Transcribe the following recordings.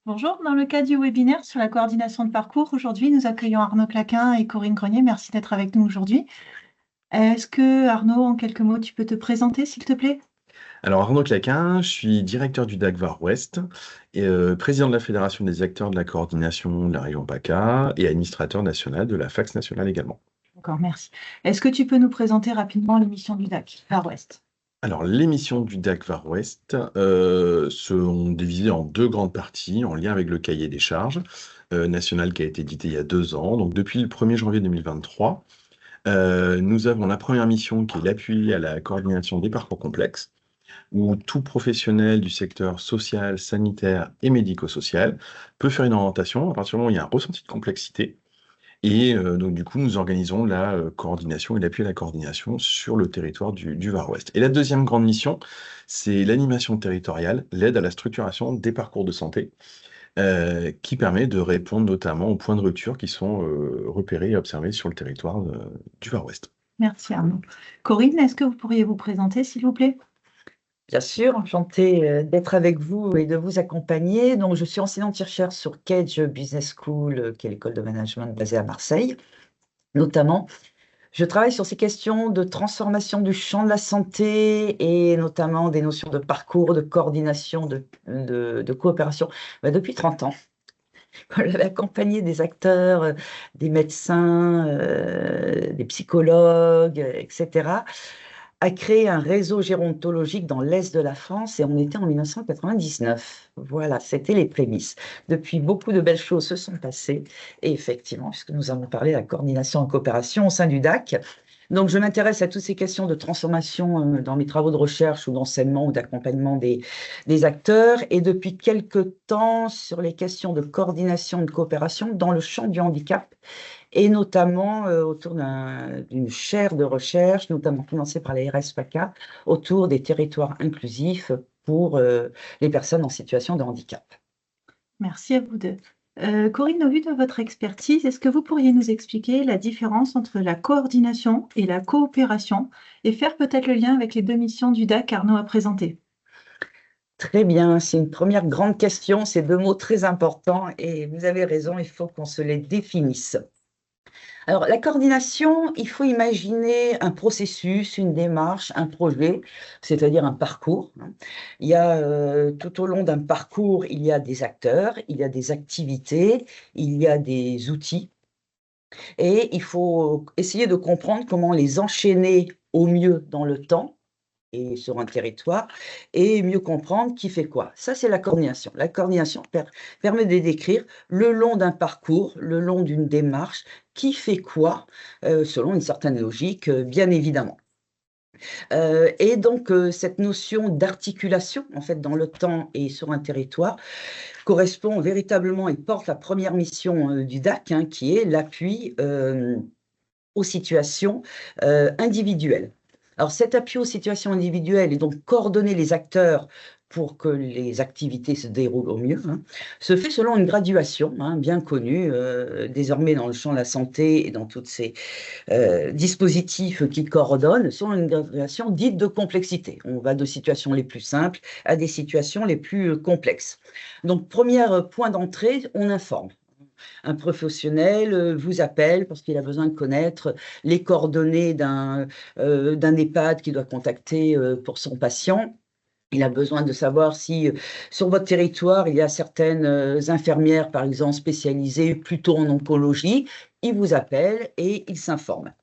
Bonjour, dans le cadre du webinaire sur la coordination de parcours, aujourd'hui, nous accueillons Arnaud Claquin et Corinne Grenier. Merci d'être avec nous aujourd'hui. Est-ce que, Arnaud, en quelques mots, tu peux te présenter, s'il te plaît? Alors Arnaud Claquin, je suis directeur du DAC Var Ouest et président de la Fédération des acteurs de la coordination de la région PACA et administrateur national de la FAX nationale également. D'accord, merci. Est-ce que tu peux nous présenter rapidement l'émission du DAC Var Ouest? Alors les missions du DAC Var Ouest sont divisées en deux grandes parties en lien avec le cahier des charges national qui a été édité il y a 2 ans. Donc depuis le 1er janvier 2023, nous avons la première mission qui est l'appui à la coordination des parcours complexes, où tout professionnel du secteur social, sanitaire et médico-social peut faire une orientation à partir du moment où il y a un ressenti de complexité. Et donc, du coup, nous organisons la coordination et l'appui à la coordination sur le territoire du Var Ouest. Et la deuxième grande mission, c'est l'animation territoriale, l'aide à la structuration des parcours de santé, qui permet de répondre notamment aux points de rupture qui sont repérés et observés sur le territoire du Var Ouest. Merci, Arnaud. Corinne, est-ce que vous pourriez vous présenter, s'il vous plaît? Bien sûr, enchantée d'être avec vous et de vous accompagner. Donc, je suis enseignante-chercheur sur Cage Business School, qui est l'école de management basée à Marseille. Notamment, je travaille sur ces questions de transformation du champ de la santé et notamment des notions de parcours, de coordination, de coopération depuis 30 ans. J'avais accompagné des acteurs, des médecins, des psychologues, etc., a créé un réseau gérontologique dans l'Est de la France et on était en 1999. Voilà, c'était les prémices. Depuis, beaucoup de belles choses se sont passées et effectivement, puisque nous avons parlé de la coordination en coopération au sein du DAC, donc je m'intéresse à toutes ces questions de transformation dans mes travaux de recherche ou d'enseignement ou d'accompagnement des acteurs et depuis quelques temps sur les questions de coordination et de coopération dans le champ du handicap et notamment autour d'une chaire de recherche, notamment financée par la RS-PACA, autour des territoires inclusifs pour les personnes en situation de handicap. Merci à vous deux. Corinne, au vu de votre expertise, est-ce que vous pourriez nous expliquer la différence entre la coordination et la coopération et faire peut-être le lien avec les deux missions du DAC qu'Arnaud a présentées? Très bien, c'est une première grande question, c'est deux mots très importants et vous avez raison, il faut qu'on se les définisse. Alors, la coordination, il faut imaginer un processus, une démarche, un projet, c'est-à-dire un parcours. Il y a tout au long d'un parcours, il y a des acteurs, il y a des activités, il y a des outils et il faut essayer de comprendre comment les enchaîner au mieux dans le temps et sur un territoire, et mieux comprendre qui fait quoi. Ça, c'est la coordination. La coordination permet de décrire le long d'un parcours, le long d'une démarche, qui fait quoi, selon une certaine logique, bien évidemment. Et donc, cette notion d'articulation, en fait, dans le temps et sur un territoire, correspond véritablement et porte la première mission du DAC, hein, qui est l'appui aux situations individuelles. Alors, cet appui aux situations individuelles et donc coordonner les acteurs pour que les activités se déroulent au mieux, hein, se fait selon une graduation bien connue, désormais dans le champ de la santé et dans tous ces dispositifs qui coordonnent, selon une graduation dite de complexité. On va de situations les plus simples à des situations les plus complexes. Donc, premier point d'entrée, on informe. Un professionnel vous appelle parce qu'il a besoin de connaître les coordonnées d'un EHPAD qu'il doit contacter pour son patient. Il a besoin de savoir si sur votre territoire, il y a certaines infirmières, par exemple, spécialisées plutôt en oncologie. Il vous appelle et il s'informe.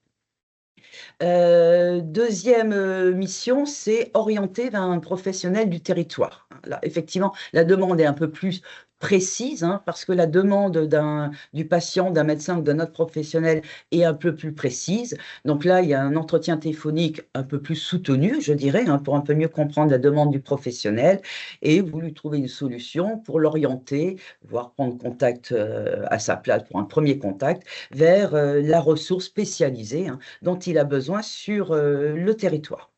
Deuxième mission, c'est orienter vers un professionnel du territoire. Là, effectivement, la demande est un peu plus précise, parce que la demande du patient, d'un médecin ou d'un autre professionnel est un peu plus précise. Donc là, il y a un entretien téléphonique un peu plus soutenu, je dirais, pour un peu mieux comprendre la demande du professionnel et vous lui trouvez une solution pour l'orienter, voire prendre contact à sa place pour un premier contact vers la ressource spécialisée dont il a besoin sur le territoire.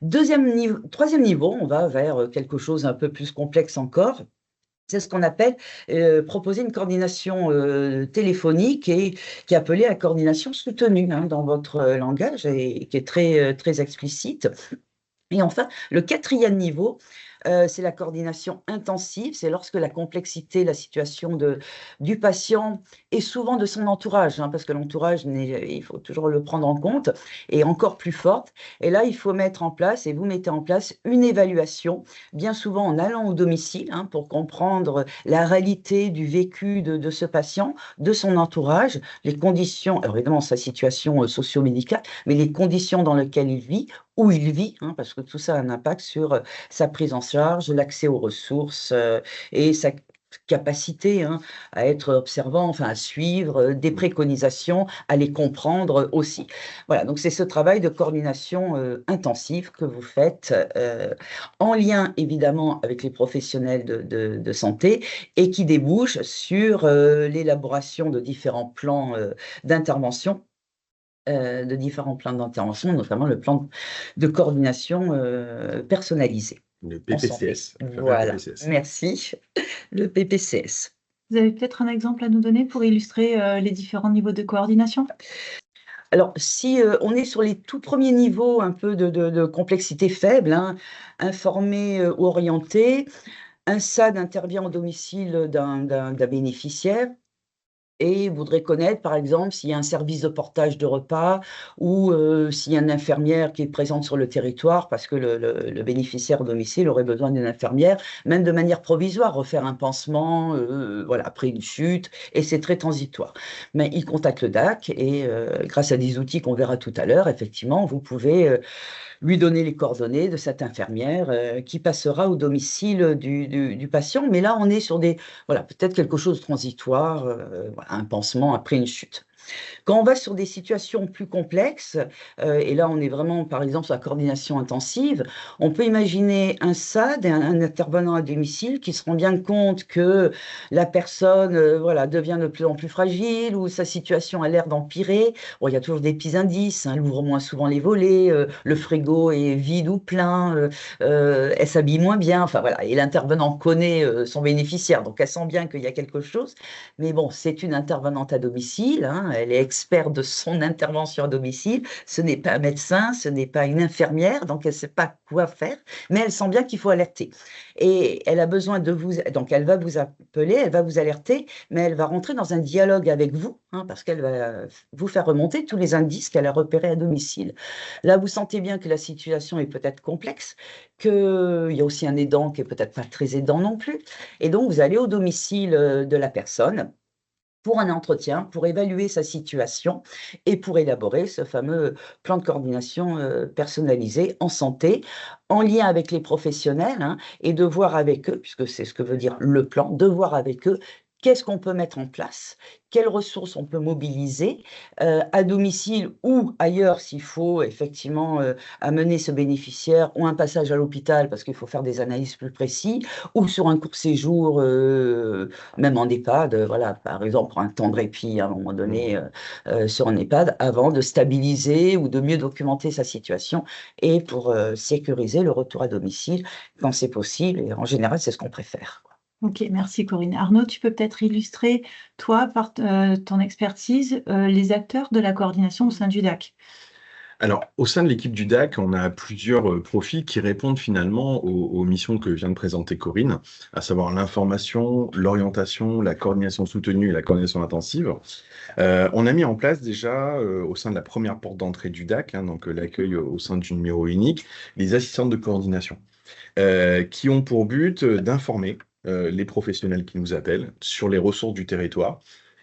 Troisième niveau, on va vers quelque chose un peu plus complexe encore. C'est ce qu'on appelle proposer une coordination téléphonique et qui est appelée la coordination soutenue dans votre langage et qui est très, très explicite. Et enfin, le quatrième niveau, C'est la coordination intensive, c'est lorsque la complexité, la situation du patient et souvent de son entourage, hein, parce que l'entourage, il faut toujours le prendre en compte, est encore plus forte. Et là, il faut mettre en place, et vous mettez en place, une évaluation, bien souvent en allant au domicile, hein, pour comprendre la réalité du vécu de ce patient, de son entourage, les conditions, alors évidemment sa situation socio-médicale, mais les conditions dans lesquelles il vit, où il vit, hein, parce que tout ça a un impact sur sa prise en charge, l'accès aux ressources et sa capacité, hein, à être observant, enfin à suivre des préconisations, à les comprendre aussi. Voilà, donc c'est ce travail de coordination intensive que vous faites en lien évidemment avec les professionnels de santé et qui débouche sur l'élaboration de différents plans d'intervention notamment le plan de coordination personnalisé Le en santé. PPCS, le fameux Voilà, PPCS. merci. Le PPCS. Vous avez peut-être un exemple à nous donner pour illustrer les différents niveaux de coordination? Alors, si on est sur les tout premiers niveaux un peu de complexité faible, hein, informé ou orienté, un SAD intervient au domicile d'un bénéficiaire et voudrait connaître, par exemple, s'il y a un service de portage de repas ou s'il y a une infirmière qui est présente sur le territoire, parce que le bénéficiaire au domicile aurait besoin d'une infirmière, même de manière provisoire, refaire un pansement, voilà, après une chute, et c'est très transitoire. Mais il contacte le DAC et grâce à des outils qu'on verra tout à l'heure, effectivement, vous pouvez lui donner les coordonnées de cette infirmière qui passera au domicile du patient. Mais là, on est sur voilà, peut-être quelque chose de transitoire, voilà, un pansement après une chute. Quand on va sur des situations plus complexes, et là on est vraiment par exemple sur la coordination intensive, on peut imaginer un SAD, un intervenant à domicile qui se rend bien compte que la personne voilà, devient de plus en plus fragile ou sa situation a l'air d'empirer. Bon, il y a toujours des petits indices, hein, elle ouvre moins souvent les volets, le frigo est vide ou plein, elle s'habille moins bien, enfin voilà, et l'intervenant connaît son bénéficiaire, donc elle sent bien qu'il y a quelque chose. Mais bon, c'est une intervenante à domicile, hein, elle est experte de son intervention à domicile, ce n'est pas un médecin, ce n'est pas une infirmière, donc elle ne sait pas quoi faire, mais elle sent bien qu'il faut alerter. Et elle a besoin de vous, donc elle va vous appeler, elle va vous alerter, mais elle va rentrer dans un dialogue avec vous, hein, parce qu'elle va vous faire remonter tous les indices qu'elle a repérés à domicile. Là, vous sentez bien que la situation est peut-être complexe, qu'il y a aussi un aidant qui est peut-être pas très aidant non plus, et donc vous allez au domicile de la personne pour un entretien, pour évaluer sa situation et pour élaborer ce fameux plan de coordination personnalisé en santé, en lien avec les professionnels, hein, et de voir avec eux, puisque c'est ce que veut dire le plan, de voir avec eux qu'est-ce qu'on peut mettre en place, quelles ressources on peut mobiliser à domicile ou ailleurs s'il faut effectivement amener ce bénéficiaire ou un passage à l'hôpital parce qu'il faut faire des analyses plus précises ou sur un court séjour, même en EHPAD, voilà, par exemple, pour un temps de répit à un moment donné sur un EHPAD avant de stabiliser ou de mieux documenter sa situation et pour sécuriser le retour à domicile quand c'est possible. Et en général, c'est ce qu'on préfère. Ok, merci Corinne. Arnaud, tu peux peut-être illustrer, toi, par ton expertise, les acteurs de la coordination au sein du DAC. Alors, au sein de l'équipe du DAC, on a plusieurs profils qui répondent finalement aux missions que vient de présenter Corinne, à savoir l'information, l'orientation, la coordination soutenue et la coordination intensive. On a mis en place déjà, au sein de la première porte d'entrée du DAC, hein, donc l'accueil au sein du numéro unique, les assistantes de coordination, qui ont pour but d'informer les professionnels qui nous appellent sur les ressources du territoire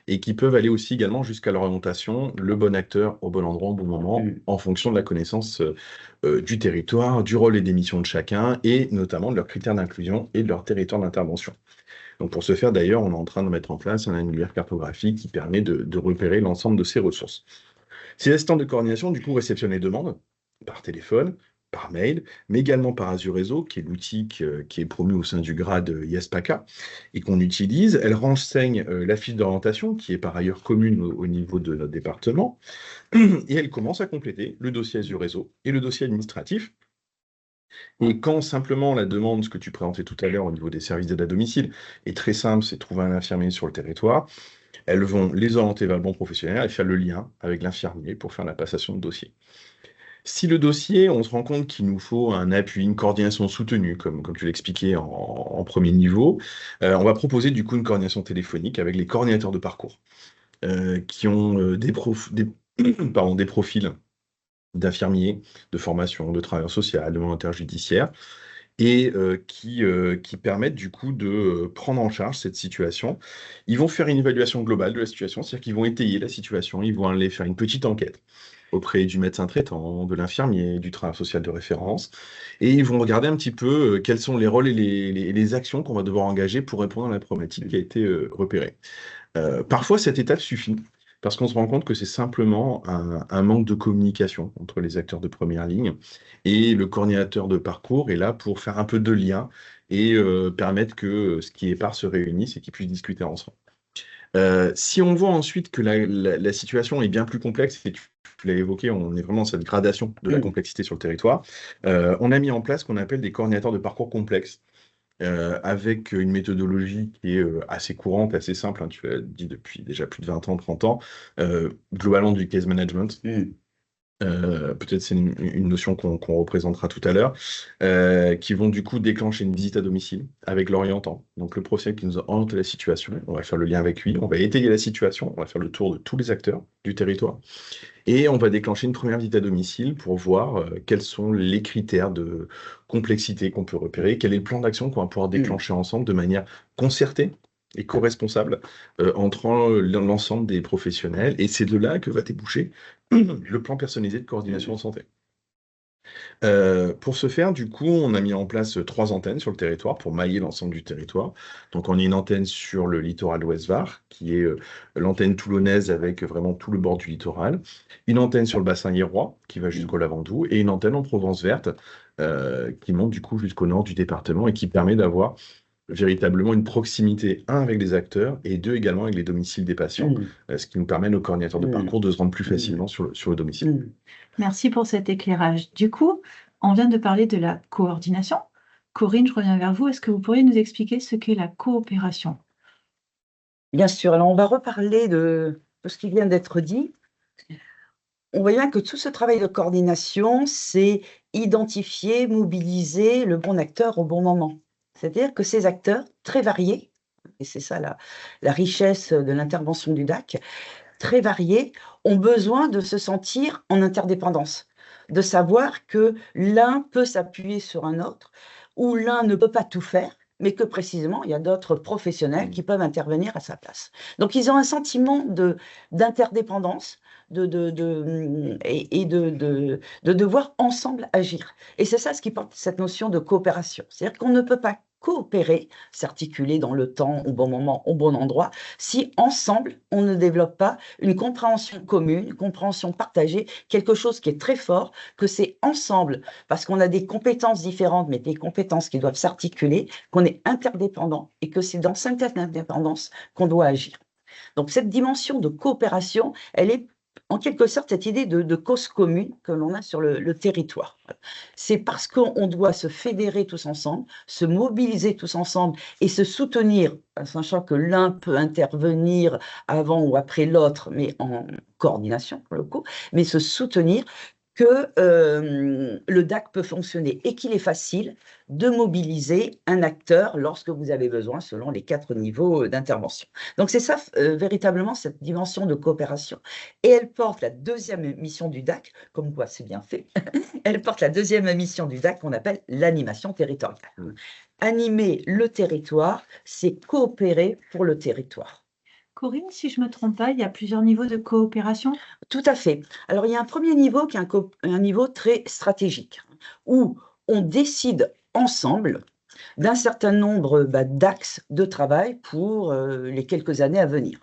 et qui peuvent aller aussi également jusqu'à l'orientation, le bon acteur au bon endroit au bon moment, en fonction de la connaissance du territoire, du rôle et des missions de chacun, et notamment de leurs critères d'inclusion et de leur territoire d'intervention. Donc pour ce faire, d'ailleurs, on est en train de mettre en place un annuaire cartographique qui permet de repérer l'ensemble de ces ressources. Ces assistants de coordination, du coup, réceptionnent les demandes par téléphone, par mail, mais également par Azure Réseau, qui est l'outil qui est promu au sein du grade ISPACA et qu'on utilise. Elle renseigne la fiche d'orientation, qui est par ailleurs commune au niveau de notre département, et elle commence à compléter le dossier Azure Réseau et le dossier administratif. Et quand simplement la demande, ce que tu présentais tout à l'heure au niveau des services d'aide à domicile, est très simple, c'est trouver un infirmier sur le territoire, elles vont les orienter vers le bon professionnel et faire le lien avec l'infirmier pour faire la passation de dossier. Si le dossier, on se rend compte qu'il nous faut un appui, une coordination soutenue, comme tu l'expliquais en premier niveau, on va proposer du coup une coordination téléphonique avec les coordinateurs de parcours qui ont pardon, des profils d'infirmiers, de formation, de travailleurs sociaux, de volontaires judiciaires, et qui permettent du coup de prendre en charge cette situation. Ils vont faire une évaluation globale de la situation, c'est-à-dire qu'ils vont étayer la situation, ils vont aller faire une petite enquête auprès du médecin traitant, de l'infirmier, du travailleur social de référence, et ils vont regarder un petit peu quels sont les rôles et les actions qu'on va devoir engager pour répondre à la problématique qui a été repérée. Parfois, cette étape suffit, parce qu'on se rend compte que c'est simplement un manque de communication entre les acteurs de première ligne, et le coordinateur de parcours est là pour faire un peu de lien et permettre que ce qui est part se réunisse et qu'ils puissent discuter ensemble. Si on voit ensuite que la situation est bien plus complexe, et tu l'as évoqué, on est vraiment dans cette gradation de la complexité sur le territoire, on a mis en place ce qu'on appelle des coordinateurs de parcours complexes, avec une méthodologie qui est assez courante, assez simple, hein, tu l'as dit depuis déjà plus de 20 ans, 30 ans, globalement du case management. Peut-être c'est une notion qu'on représentera tout à l'heure, qui vont du coup déclencher une visite à domicile avec l'orientant. Donc le professionnel qui nous a orienté la situation, on va faire le lien avec lui, on va étayer la situation, on va faire le tour de tous les acteurs du territoire, et on va déclencher une première visite à domicile pour voir quels sont les critères de complexité qu'on peut repérer, quel est le plan d'action qu'on va pouvoir déclencher ensemble de manière concertée et co-responsable entre l'ensemble des professionnels. Et c'est de là que va déboucher le plan personnalisé de coordination en santé. Pour ce faire, du coup, on a mis en place 3 antennes sur le territoire pour mailler l'ensemble du territoire. Donc, on a une antenne sur le littoral Ouest-Var, qui est l'antenne toulonnaise avec vraiment tout le bord du littoral. Une antenne sur le bassin hiérois, qui va jusqu'au Lavandou, et une antenne en Provence verte, qui monte du coup jusqu'au nord du département et qui permet d'avoir véritablement une proximité, un, avec les acteurs, et deux, également avec les domiciles des patients, ce qui nous permet, nos coordinateurs de parcours, de se rendre plus facilement sur le domicile. Merci pour cet éclairage. Du coup, on vient de parler de la coordination. Corinne, je reviens vers vous. Est-ce que vous pourriez nous expliquer ce qu'est la coopération? Bien sûr. Alors, on va reparler de ce qui vient d'être dit. On voit bien que tout ce travail de coordination, c'est identifier, mobiliser le bon acteur au bon moment. C'est-à-dire que ces acteurs, très variés, et c'est ça la richesse de l'intervention du DAC, très variés, ont besoin de se sentir en interdépendance, de savoir que l'un peut s'appuyer sur un autre, ou l'un ne peut pas tout faire, mais que précisément, il y a d'autres professionnels qui peuvent intervenir à sa place. Donc, ils ont un sentiment d'interdépendance et de devoir ensemble agir. Et c'est ça ce qui porte cette notion de coopération. C'est-à-dire qu'on ne peut pas coopérer, s'articuler dans le temps, au bon moment, au bon endroit, si ensemble, on ne développe pas une compréhension commune, une compréhension partagée, quelque chose qui est très fort, que c'est ensemble, parce qu'on a des compétences différentes, mais des compétences qui doivent s'articuler, qu'on est interdépendants et que c'est dans cette interdépendance qu'on doit agir. Donc cette dimension de coopération, elle est en quelque sorte cette idée de cause commune que l'on a sur le territoire. C'est parce qu'on doit se fédérer tous ensemble, se mobiliser tous ensemble et se soutenir, sachant que l'un peut intervenir avant ou après l'autre, mais en coordination pour le coup, mais se soutenir, que le DAC peut fonctionner et qu'il est facile de mobiliser un acteur lorsque vous avez besoin, selon les 4 niveaux d'intervention. Donc c'est ça véritablement cette dimension de coopération. Et elle porte la deuxième mission du DAC, comme quoi c'est bien fait, elle porte la deuxième mission du DAC qu'on appelle l'animation territoriale. Animer le territoire, c'est coopérer pour le territoire. Corinne, si je ne me trompe pas, il y a plusieurs niveaux de coopération. Tout à fait. Alors, il y a un premier niveau qui est un niveau très stratégique, où on décide ensemble d'un certain nombre d'axes de travail pour les quelques années à venir.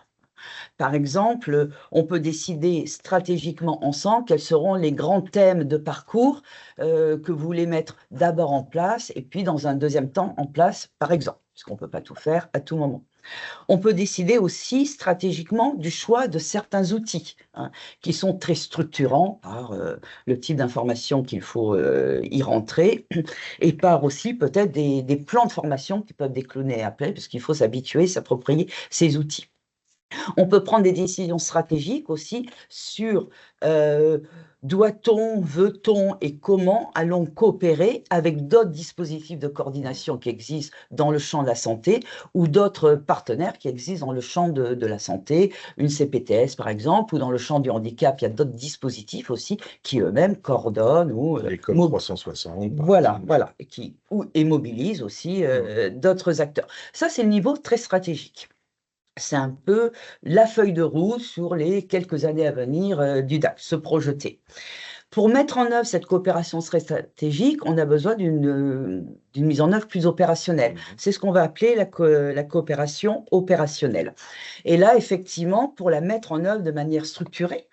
Par exemple, on peut décider stratégiquement ensemble quels seront les grands thèmes de parcours que vous voulez mettre d'abord en place et puis dans un deuxième temps en place, par exemple, puisqu'on ne peut pas tout faire à tout moment. On peut décider aussi stratégiquement du choix de certains outils qui sont très structurants par le type d'information qu'il faut y rentrer et par aussi peut-être des plans de formation qui peuvent décliner après, puisqu'il faut s'habituer, s'approprier ces outils. On peut prendre des décisions stratégiques aussi sur doit-on, veut-on et comment allons coopérer avec d'autres dispositifs de coordination qui existent dans le champ de la santé ou d'autres partenaires qui existent dans le champ de la santé, une CPTS par exemple, ou dans le champ du handicap, il y a d'autres dispositifs aussi qui eux-mêmes coordonnent ou Les COP 360, par voilà, exemple. voilà, et mobilisent aussi d'autres acteurs. Ça, c'est le niveau très stratégique. C'est un peu la feuille de route sur les quelques années à venir du DAC, se projeter. Pour mettre en œuvre cette coopération stratégique, on a besoin d'une mise en œuvre plus opérationnelle. C'est ce qu'on va appeler la coopération opérationnelle. Et là, effectivement, pour la mettre en œuvre de manière structurée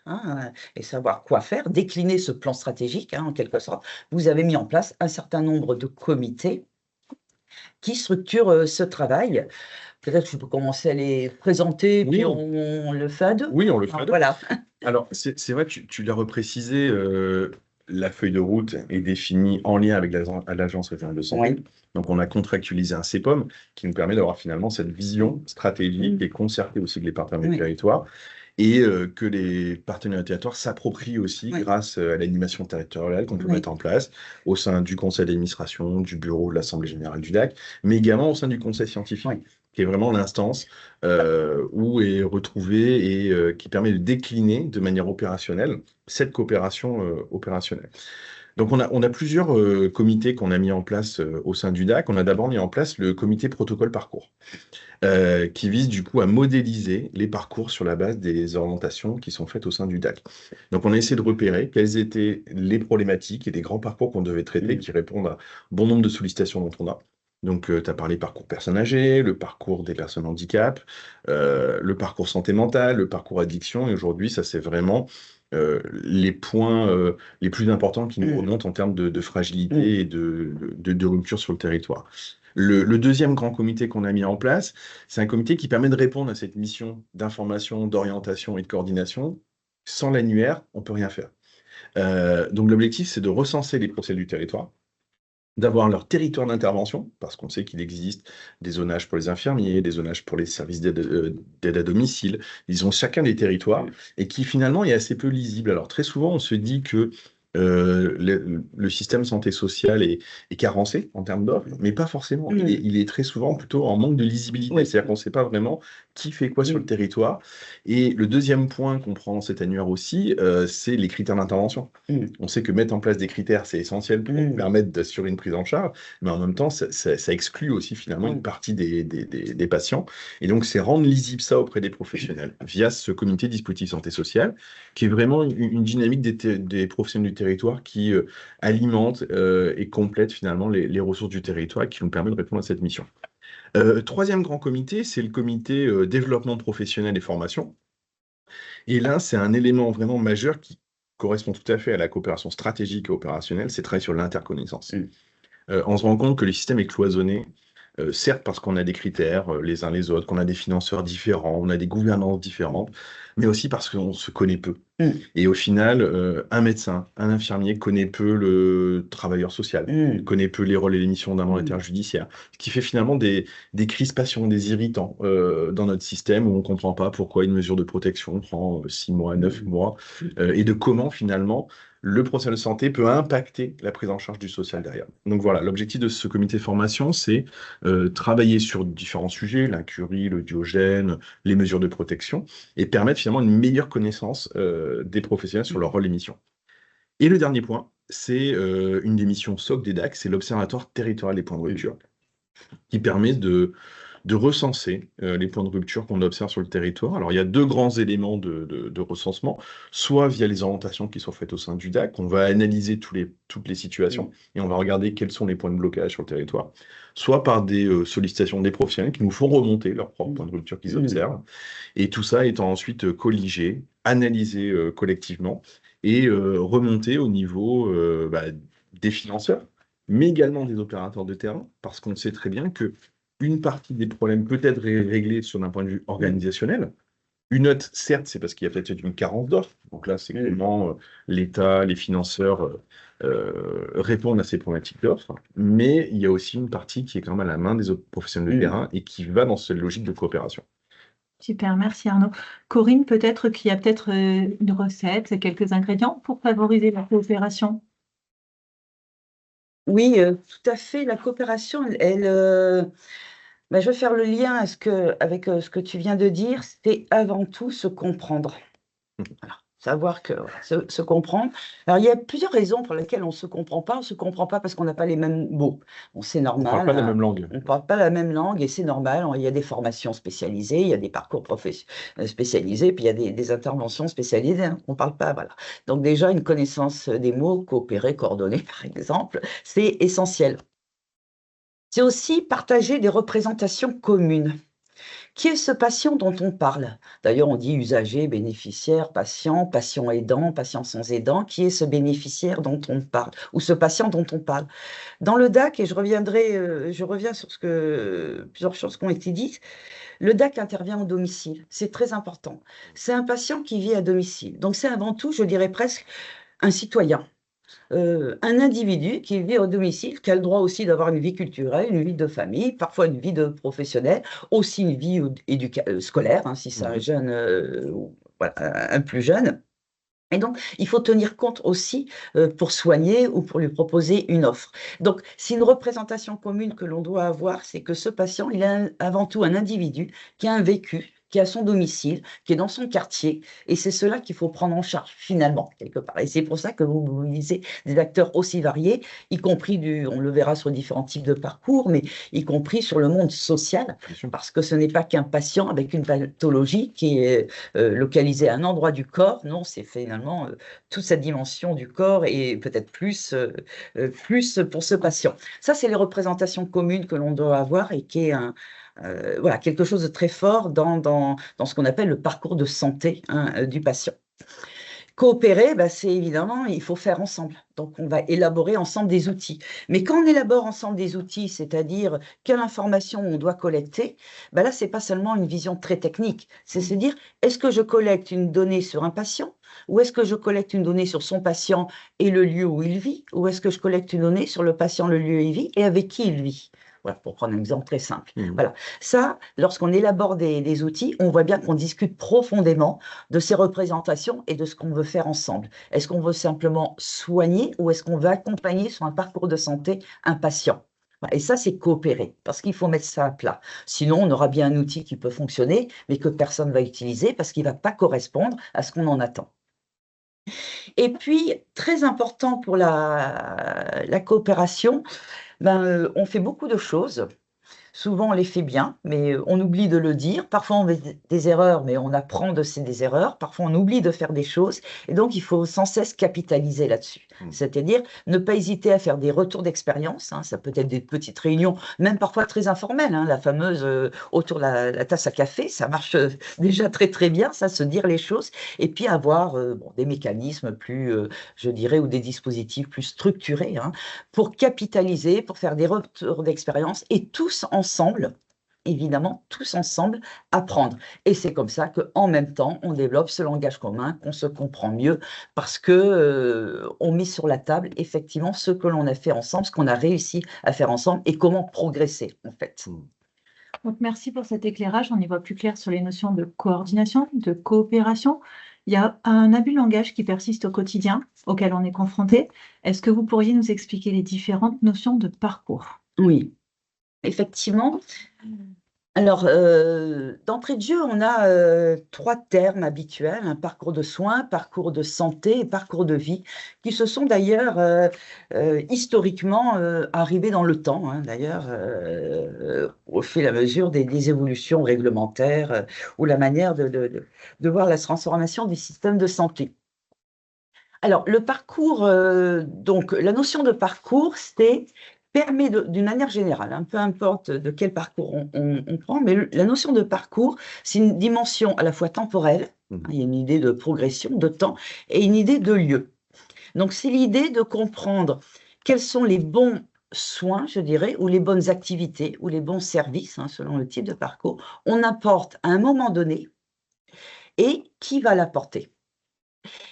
et savoir quoi faire, décliner ce plan stratégique, en quelque sorte, vous avez mis en place un certain nombre de comités qui structurent ce travail. Peut-être que je peux commencer à les présenter, puis on le fait à deux. Oui, on le fait à deux. Voilà. Alors, c'est vrai, tu l'as reprécisé, la feuille de route est définie en lien avec l'Agence régionale de santé. Oui. Donc, on a contractualisé un CEPOM qui nous permet d'avoir finalement cette vision stratégique et concertée aussi avec les partenaires du territoire et que les partenaires du territoire s'approprient aussi grâce à l'animation territoriale qu'on peut mettre en place au sein du conseil d'administration, du bureau de l'Assemblée générale du DAC, mais également au sein du conseil scientifique, qui est vraiment l'instance où est retrouvée et qui permet de décliner de manière opérationnelle cette coopération opérationnelle. Donc, on a plusieurs comités qu'on a mis en place au sein du DAC. On a d'abord mis en place le comité protocole parcours, qui vise du coup à modéliser les parcours sur la base des orientations qui sont faites au sein du DAC. Donc, on a essayé de repérer quelles étaient les problématiques et les grands parcours qu'on devait traiter qui répondent à bon nombre de sollicitations dont on a. Donc, tu as parlé parcours personnes âgées, le parcours des personnes handicap, le parcours santé mentale, le parcours addiction. Et aujourd'hui, ça, c'est vraiment les points les plus importants qui nous remontent en termes de fragilité et de rupture sur le territoire. Le deuxième grand comité qu'on a mis en place, c'est un comité qui permet de répondre à cette mission d'information, d'orientation et de coordination. Sans l'annuaire, on ne peut rien faire. Donc, l'objectif, c'est de recenser les procès du territoire, d'avoir leur territoire d'intervention, parce qu'on sait qu'il existe des zonages pour les infirmiers, des zonages pour les services d'aide à domicile. Ils ont chacun des territoires et qui finalement est assez peu lisible. Alors très souvent, on se dit que le système santé sociale est carencé en termes d'offres, mais pas forcément. Il est très souvent plutôt en manque de lisibilité. C'est-à-dire qu'on ne sait pas vraiment qui fait quoi sur le territoire. Et le deuxième point qu'on prend dans cet annuaire aussi, c'est les critères d'intervention. On sait que mettre en place des critères, c'est essentiel pour permettre d'assurer une prise en charge, mais en même temps, ça exclut aussi finalement une partie des patients. Et donc, c'est rendre lisible ça auprès des professionnels via ce comité dispositif santé sociale, qui est vraiment une dynamique des professionnels du territoire qui alimente et complète finalement les ressources du territoire et qui nous permet de répondre à cette mission. Troisième grand comité, c'est le comité développement professionnel et formation. Et là, c'est un élément vraiment majeur qui correspond tout à fait à la coopération stratégique et opérationnelle, c'est travailler sur l'interconnaissance. On se rend compte que le système est cloisonné, certes parce qu'on a des critères les uns les autres, qu'on a des financeurs différents, on a des gouvernances différentes, mais aussi parce qu'on se connaît peu. Et au final, un médecin, un infirmier connaît peu le travailleur social, connaît peu les rôles et les missions d'un mandataire judiciaire, ce qui fait finalement des crispations, des irritants dans notre système où on ne comprend pas pourquoi une mesure de protection prend 6 mois, 9 mois, et de comment finalement le professionnel de santé peut impacter la prise en charge du social derrière. Donc voilà, l'objectif de ce comité de formation, c'est travailler sur différents sujets, l'incurie, le Diogène, les mesures de protection, et permettre finalement une meilleure connaissance des professionnels sur leur rôle et mission. Et le dernier point, c'est une des missions socle des DAC, c'est l'Observatoire territorial des points de rupture, qui permet de recenser les points de rupture qu'on observe sur le territoire. Alors, il y a deux grands éléments de recensement, soit via les orientations qui sont faites au sein du DAC, on va analyser toutes les situations et on va regarder quels sont les points de blocage sur le territoire, soit par des sollicitations des professionnels qui nous font remonter leurs propres points de rupture qu'ils observent, et tout ça étant ensuite colligé, analysé collectivement et remonté au niveau des financeurs, mais également des opérateurs de terrain, parce qu'on sait très bien que une partie des problèmes peut être réglée sur un point de vue organisationnel. Une autre, certes, c'est parce qu'il y a peut-être une carence d'offres. Donc là, c'est comment l'État, les financeurs répondent à ces problématiques d'offres. Mais il y a aussi une partie qui est quand même à la main des autres professionnels de terrain et qui va dans cette logique de coopération. Super, merci Arnaud. Corinne, peut-être qu'il y a peut-être une recette, quelques ingrédients pour favoriser la coopération. Oui, tout à fait. La coopération, bah, je vais faire le lien avec ce que tu viens de dire, c'est avant tout se comprendre. Voilà. Savoir que voilà, se comprendre. Alors, il y a plusieurs raisons pour lesquelles on ne se comprend pas. On ne se comprend pas parce qu'on n'a pas les mêmes mots. Bon, c'est On ne parle normal, pas la hein. même langue. On ne parle pas la même langue et c'est normal. Il y a des formations spécialisées, il y a des parcours spécialisés, puis il y a des interventions spécialisées, hein. On ne parle pas, voilà. Donc déjà, une connaissance des mots, coopérer, coordonner, par exemple, c'est essentiel. C'est aussi partager des représentations communes. Qui est ce patient dont on parle? D'ailleurs, on dit usager, bénéficiaire, patient, patient aidant, patient sans aidant. Qui est ce bénéficiaire dont on parle ou ce patient dont on parle? Dans le DAC, et je reviens sur plusieurs choses qui ont été dites, le DAC intervient au domicile. C'est très important. C'est un patient qui vit à domicile. Donc, c'est avant tout, je dirais presque, un citoyen. Un individu qui vit au domicile, qui a le droit aussi d'avoir une vie culturelle, une vie de famille, parfois une vie de professionnel, aussi une vie scolaire, hein, si c'est un jeune, ou voilà, un plus jeune. Et donc, il faut tenir compte aussi pour soigner ou pour lui proposer une offre. Donc, c'est une représentation commune que l'on doit avoir, c'est que ce patient, il est avant tout un individu qui a un vécu, qui a son domicile, qui est dans son quartier, et c'est cela qu'il faut prendre en charge finalement, quelque part. Et c'est pour ça que vous mobilisez des acteurs aussi variés, y compris on le verra sur différents types de parcours, mais y compris sur le monde social, parce que ce n'est pas qu'un patient avec une pathologie qui est localisée à un endroit du corps, non, c'est finalement toute cette dimension du corps et peut-être plus pour ce patient. Ça, c'est les représentations communes que l'on doit avoir et qui est voilà, quelque chose de très fort dans ce qu'on appelle le parcours de santé, hein, du patient. Coopérer, bah, c'est évidemment, il faut faire ensemble. Donc, on va élaborer ensemble des outils. Mais quand on élabore ensemble des outils, c'est-à-dire quelle information on doit collecter, bah là, ce n'est pas seulement une vision très technique. C'est se dire, est-ce que je collecte une donnée sur un patient? Ou est-ce que je collecte une donnée sur son patient et le lieu où il vit? Ou est-ce que je collecte une donnée sur le patient, le lieu où il vit et avec qui il vit? Voilà, pour prendre un exemple très simple. Voilà. Ça, lorsqu'on élabore des outils, on voit bien qu'on discute profondément de ces représentations et de ce qu'on veut faire ensemble. Est-ce qu'on veut simplement soigner ou est-ce qu'on veut accompagner sur un parcours de santé un patient? Et ça, c'est coopérer, parce qu'il faut mettre ça à plat. Sinon, on aura bien un outil qui peut fonctionner, mais que personne ne va utiliser parce qu'il ne va pas correspondre à ce qu'on en attend. Et puis, très important pour la coopération, on fait beaucoup de choses. Souvent, on les fait bien, mais on oublie de le dire. Parfois, on fait des erreurs, mais on apprend de ces erreurs. Parfois, on oublie de faire des choses. Et donc, il faut sans cesse capitaliser là-dessus. C'est-à-dire ne pas hésiter à faire des retours d'expérience, hein. Ça peut être des petites réunions, même parfois très informelles, hein. La fameuse autour de la tasse à café, ça marche déjà très, très bien, ça, se dire les choses. Et puis, avoir des mécanismes plus, je dirais, ou des dispositifs plus structurés, hein, pour capitaliser, pour faire des retours d'expérience et tous ensemble, évidemment, tous ensemble, apprendre. Et c'est comme ça qu'en même temps, on développe ce langage commun, qu'on se comprend mieux, parce que on met sur la table, effectivement, ce que l'on a fait ensemble, ce qu'on a réussi à faire ensemble et comment progresser, en fait. Donc, merci pour cet éclairage. On y voit plus clair sur les notions de coordination, de coopération. Il y a un abus de langage qui persiste au quotidien, auquel on est confronté. Est-ce que vous pourriez nous expliquer les différentes notions de parcours? Oui, effectivement. Alors, d'entrée de jeu, on a 3 termes habituels, un parcours de soins, parcours de santé et parcours de vie, qui se sont d'ailleurs historiquement arrivés dans le temps, hein, d'ailleurs, au fur et à mesure des évolutions réglementaires ou la manière de voir la transformation du système de santé. Alors, le parcours, donc la notion de parcours, permet d'une manière générale, hein, peu importe de quel parcours on prend, mais la notion de parcours, c'est une dimension à la fois temporelle, il y a une idée de progression, de temps, et une idée de lieu. Donc, c'est l'idée de comprendre quels sont les bons soins, je dirais, ou les bonnes activités, ou les bons services, hein, selon le type de parcours, on apporte à un moment donné, et qui va l'apporter.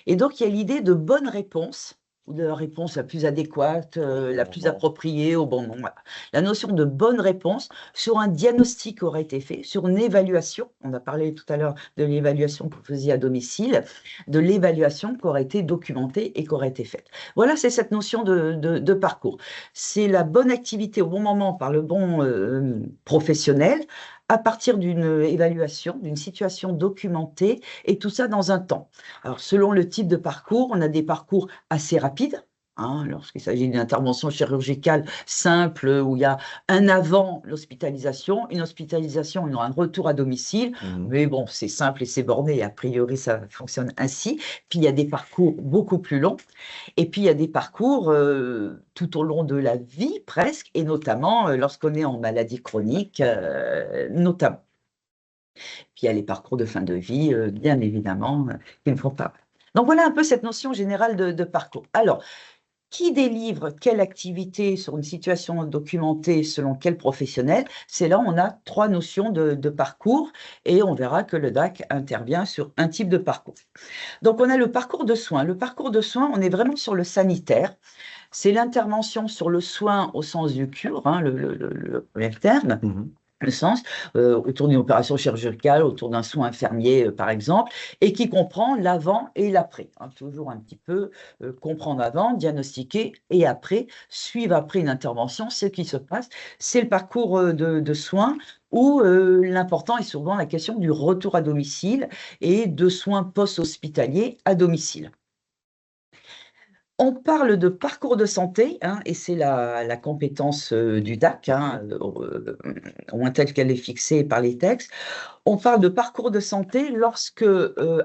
Et donc, il y a l'idée de bonne réponse ou de la réponse la plus adéquate, la plus appropriée au bon moment. Voilà. La notion de bonne réponse sur un diagnostic qui aurait été fait, sur une évaluation. On a parlé tout à l'heure de l'évaluation que vous faisiez à domicile, de l'évaluation qui aurait été documentée et qui aurait été faite. Voilà, c'est cette notion de parcours. C'est la bonne activité au bon moment par le bon professionnel à partir d'une évaluation, d'une situation documentée, et tout ça dans un temps. Alors, selon le type de parcours, on a des parcours assez rapides, hein, lorsqu'il s'agit d'une intervention chirurgicale simple où il y a un avant l'hospitalisation, une hospitalisation, un retour à domicile, mais bon, c'est simple et c'est borné, et a priori, ça fonctionne ainsi. Puis, il y a des parcours beaucoup plus longs, et puis il y a des parcours tout au long de la vie presque, et notamment lorsqu'on est en maladie chronique, notamment. Puis il y a les parcours de fin de vie, bien évidemment, qui ne font pas. Donc voilà un peu cette notion générale de parcours. Alors, qui délivre quelle activité sur une situation documentée selon quel professionnel? C'est là où on a 3 notions de parcours, et on verra que le DAC intervient sur un type de parcours. Donc on a le parcours de soins. Le parcours de soins, on est vraiment sur le sanitaire. C'est l'intervention sur le soin au sens du cure, hein, le terme. Le sens, autour d'une opération chirurgicale, autour d'un soin infirmier, par exemple, et qui comprend l'avant et l'après. Hein, toujours un petit peu comprendre avant, diagnostiquer, et après, suivre après une intervention, ce qui se passe. C'est le parcours de soins où l'important est souvent la question du retour à domicile et de soins post-hospitaliers à domicile. On parle de parcours de santé, hein, et c'est la compétence du DAC, hein, au moins telle qu'elle est fixée par les textes. On parle de parcours de santé lorsque,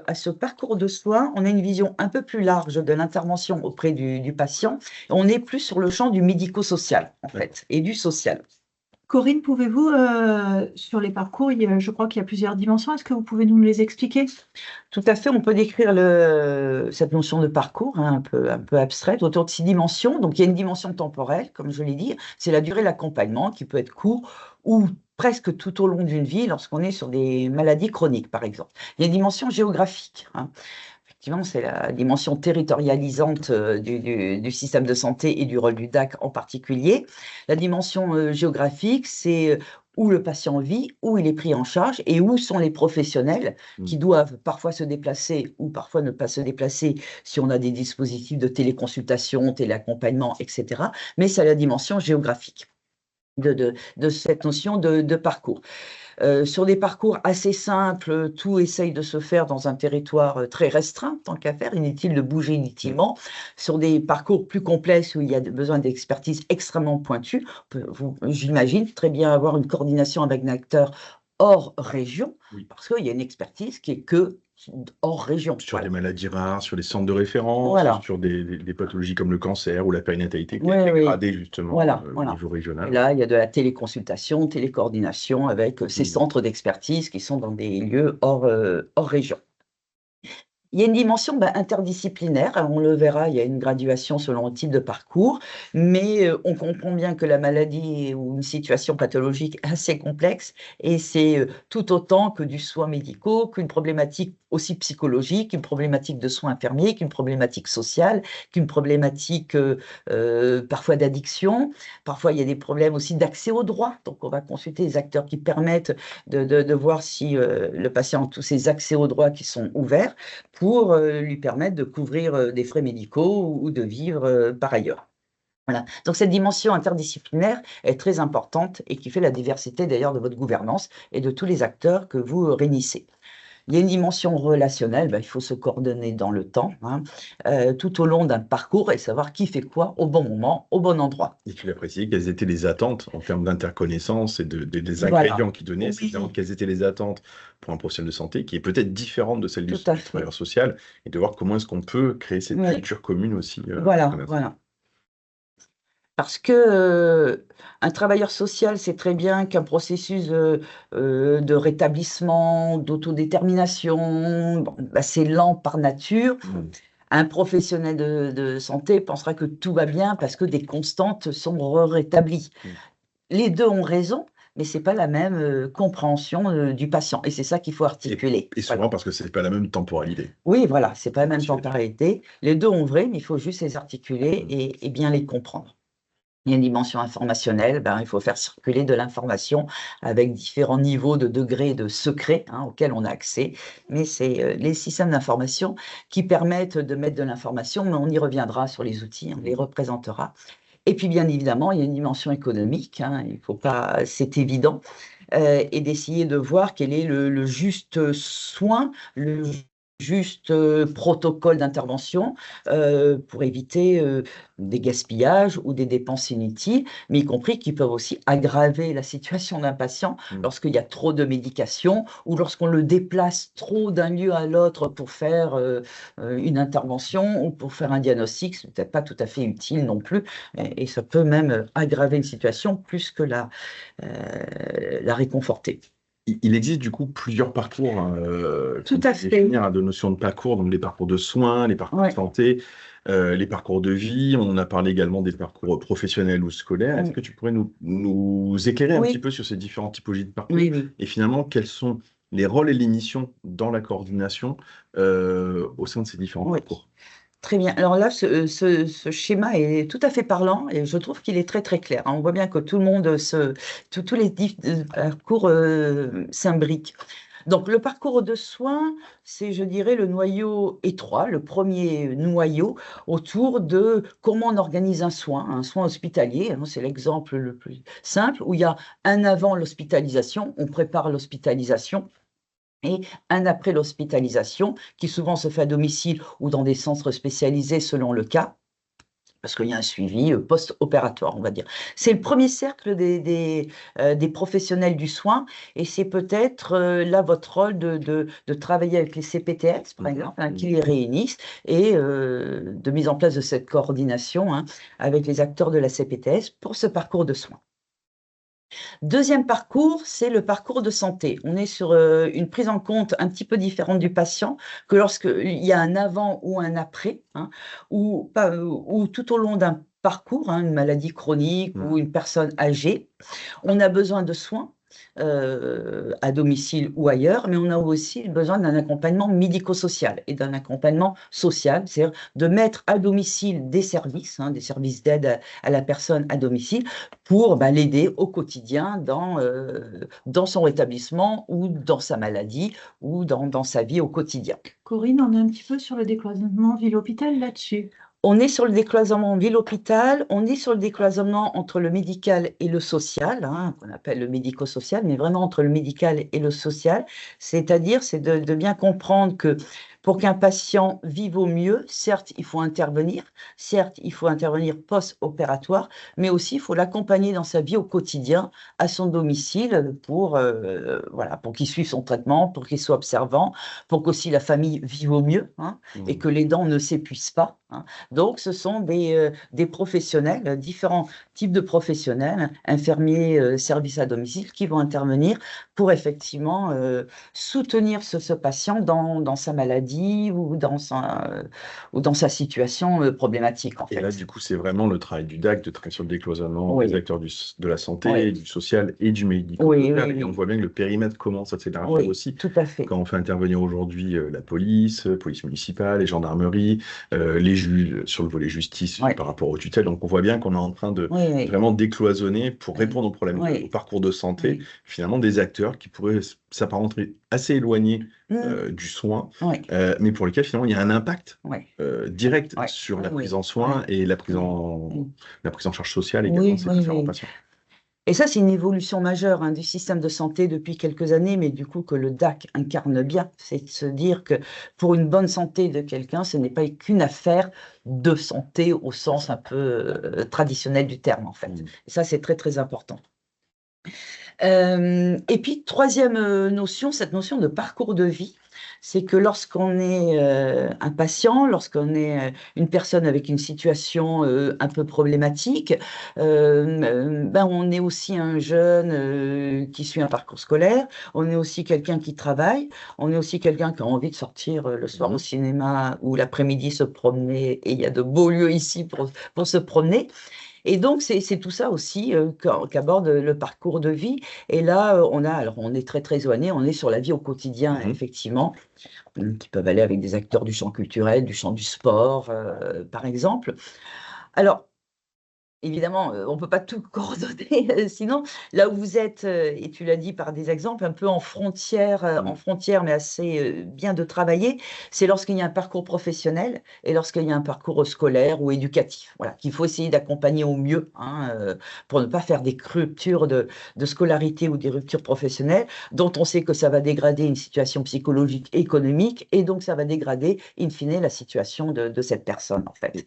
à ce parcours de soins, on a une vision un peu plus large de l'intervention auprès du patient. On est plus sur le champ du médico-social, en fait, et du social. Corinne, pouvez-vous, sur les parcours, je crois qu'il y a plusieurs dimensions, est-ce que vous pouvez nous les expliquer? Tout à fait, on peut décrire cette notion de parcours, hein, un peu abstraite, autour de 6 dimensions. Donc, il y a une dimension temporelle, comme je l'ai dit, c'est la durée de l'accompagnement qui peut être court ou presque tout au long d'une vie lorsqu'on est sur des maladies chroniques, par exemple. Il y a une dimension géographique, hein. Effectivement, c'est la dimension territorialisante du système de santé et du rôle du DAC en particulier. La dimension géographique, c'est où le patient vit, où il est pris en charge et où sont les professionnels qui doivent parfois se déplacer ou parfois ne pas se déplacer si on a des dispositifs de téléconsultation, téléaccompagnement, etc. Mais c'est la dimension géographique de cette notion de parcours. Sur des parcours assez simples, tout essaye de se faire dans un territoire très restreint, tant qu'à faire, inutile de bouger inutilement. Sur des parcours plus complexes où il y a besoin d'expertise extrêmement pointue, j'imagine très bien avoir une coordination avec un acteur hors région, parce qu'il y a une expertise qui est que hors région. Sur les maladies rares, sur les centres de référence, Voilà. sur des pathologies comme le cancer ou la périnatalité qui Oui, est oui. dégradée justement Voilà, au voilà. niveau régional. Et là, il y a de la téléconsultation, télécoordination avec ces centres d'expertise qui sont dans des lieux hors région. Il y a une dimension interdisciplinaire, on le verra, il y a une graduation selon le type de parcours, mais on comprend bien que la maladie ou une situation pathologique est assez complexe, et c'est tout autant que du soin médicaux, qu'une problématique aussi psychologique, une problématique de soins infirmiers, qu'une problématique sociale, qu'une problématique parfois d'addiction. Parfois, il y a des problèmes aussi d'accès aux droits, donc on va consulter les acteurs qui permettent de voir si le patient a tous ces accès aux droits qui sont ouverts, pour lui permettre de couvrir des frais médicaux ou de vivre par ailleurs. Voilà. Donc cette dimension interdisciplinaire est très importante et qui fait la diversité d'ailleurs de votre gouvernance et de tous les acteurs que vous réunissez. Il y a une dimension relationnelle, il faut se coordonner dans le temps, hein, tout au long d'un parcours et savoir qui fait quoi au bon moment, au bon endroit. Et tu l'as précisé, quelles étaient les attentes en termes d'interconnaissance et des ingrédients qui donnaient, c'est-à-dire quelles étaient les attentes pour un professionnel de santé qui est peut-être différente de celle du travailleur social, et de voir comment est-ce qu'on peut créer cette culture commune aussi. Voilà. Parce que un travailleur social sait très bien qu'un processus de rétablissement, d'autodétermination, c'est lent par nature. Un professionnel de santé pensera que tout va bien parce que des constantes sont rétablies. Les deux ont raison, mais c'est pas la même compréhension du patient. Et c'est ça qu'il faut articuler. Et souvent parce que c'est pas la même temporalité. Oui, voilà, c'est pas la même Articulation. temporalité. Les deux ont vrai, mais il faut juste les articuler et bien les comprendre. Il y a une dimension informationnelle, il faut faire circuler de l'information avec différents niveaux de degrés de secret auxquels on a accès. Mais c'est les systèmes d'information qui permettent de mettre de l'information, mais on y reviendra sur les outils, on les représentera. Et puis, bien évidemment, il y a une dimension économique, il faut pas, c'est évident, et d'essayer de voir quel est le juste soin, le juste protocole d'intervention pour éviter des gaspillages ou des dépenses inutiles, mais y compris qui peuvent aussi aggraver la situation d'un patient lorsqu'il y a trop de médication ou lorsqu'on le déplace trop d'un lieu à l'autre pour faire une intervention ou pour faire un diagnostic, ce n'est peut-être pas tout à fait utile non plus, et ça peut même aggraver une situation plus que la réconforter. Il existe du coup plusieurs parcours Tout à fait. définir de notions de parcours, donc les parcours de soins, les parcours de santé, les parcours de vie. On a parlé également des parcours professionnels ou scolaires. Est-ce que tu pourrais nous éclairer un petit peu sur ces différentes typologies de parcours et finalement quels sont les rôles et les missions dans la coordination au sein de ces différents parcours? Très bien. Alors là, ce schéma est tout à fait parlant et je trouve qu'il est très très clair. On voit bien que tout le monde, tous les parcours s'imbriquent. Donc le parcours de soins, c'est, je dirais, le noyau étroit, le premier noyau autour de comment on organise un soin hospitalier. C'est l'exemple le plus simple où il y a un avant l'hospitalisation, on prépare l'hospitalisation. Et un après l'hospitalisation, qui souvent se fait à domicile ou dans des centres spécialisés selon le cas, parce qu'il y a un suivi post-opératoire, on va dire. C'est le premier cercle des professionnels du soin, et c'est peut-être là votre rôle de travailler avec les CPTS, par exemple, qui les réunissent, et de mise en place de cette coordination avec les acteurs de la CPTS pour ce parcours de soins. Deuxième parcours, c'est le parcours de santé. On est sur une prise en compte un petit peu différente du patient que lorsqu'il y a un avant ou un après, ou tout au long d'un parcours, une maladie chronique ou une personne âgée, on a besoin de soins à domicile ou ailleurs, mais on a aussi besoin d'un accompagnement médico-social et d'un accompagnement social, c'est-à-dire de mettre à domicile des services d'aide à la personne à domicile pour l'aider au quotidien dans son rétablissement ou dans sa maladie ou dans sa vie au quotidien. Corinne, on est un petit peu sur le décloisonnement ville-hôpital là-dessus. On est sur le décloisonnement ville-hôpital, on est sur le décloisonnement entre le médical et le social, qu'on appelle le médico-social, mais vraiment entre le médical et le social. C'est-à-dire, c'est de bien comprendre que pour qu'un patient vive au mieux, certes, il faut intervenir post-opératoire, mais aussi il faut l'accompagner dans sa vie au quotidien, à son domicile, pour qu'il suive son traitement, pour qu'il soit observant, pour qu'aussi la famille vive au mieux, et que l'aidant ne s'épuise pas. Donc, ce sont des professionnels, différents types de professionnels, infirmiers, services à domicile, qui vont intervenir pour effectivement soutenir ce patient dans sa maladie ou dans sa situation problématique. En fait. Et là, du coup, c'est vraiment le travail du DAC, de travailler sur le décloisonnement des acteurs de la santé, du social et du médico-social. Et on voit bien que le périmètre commence à s'élargir aussi. Tout à fait. Quand on fait intervenir aujourd'hui la police municipale, les gendarmeries, les juges sur le volet justice par rapport aux tutelles. Donc, on voit bien qu'on est en train de vraiment décloisonner pour répondre aux problèmes, au parcours de santé, finalement, des acteurs qui pourraient s'apparenter assez éloignés du soin, mais pour lesquels, finalement, il y a un impact direct sur la prise en soin et la prise en charge sociale également de ces différents patients. Et ça, c'est une évolution majeure du système de santé depuis quelques années, mais du coup que le DAC incarne bien, c'est de se dire que pour une bonne santé de quelqu'un, ce n'est pas qu'une affaire de santé au sens un peu traditionnel du terme, en fait. Et ça, c'est très, très important. Et puis, troisième notion, cette notion de parcours de vie, c'est que lorsqu'on est un patient, lorsqu'on est une personne avec une situation un peu problématique, on est aussi un jeune qui suit un parcours scolaire, on est aussi quelqu'un qui travaille, on est aussi quelqu'un qui a envie de sortir le soir au cinéma ou l'après-midi se promener, et il y a de beaux lieux ici pour se promener. Et donc, c'est tout ça aussi qu'aborde le parcours de vie. Et là, on est très, très éloigné, on est sur la vie au quotidien, effectivement, qui peuvent aller avec des acteurs du champ culturel, du champ du sport, par exemple. Alors, évidemment, on ne peut pas tout coordonner, sinon, là où vous êtes, et tu l'as dit par des exemples, un peu en frontière, mais assez bien de travailler, c'est lorsqu'il y a un parcours professionnel et lorsqu'il y a un parcours scolaire ou éducatif. Voilà, qu'il faut essayer d'accompagner au mieux, hein, pour ne pas faire des ruptures de scolarité ou des ruptures professionnelles, dont on sait que ça va dégrader une situation psychologique, économique, et donc ça va dégrader, in fine, la situation de cette personne, en fait.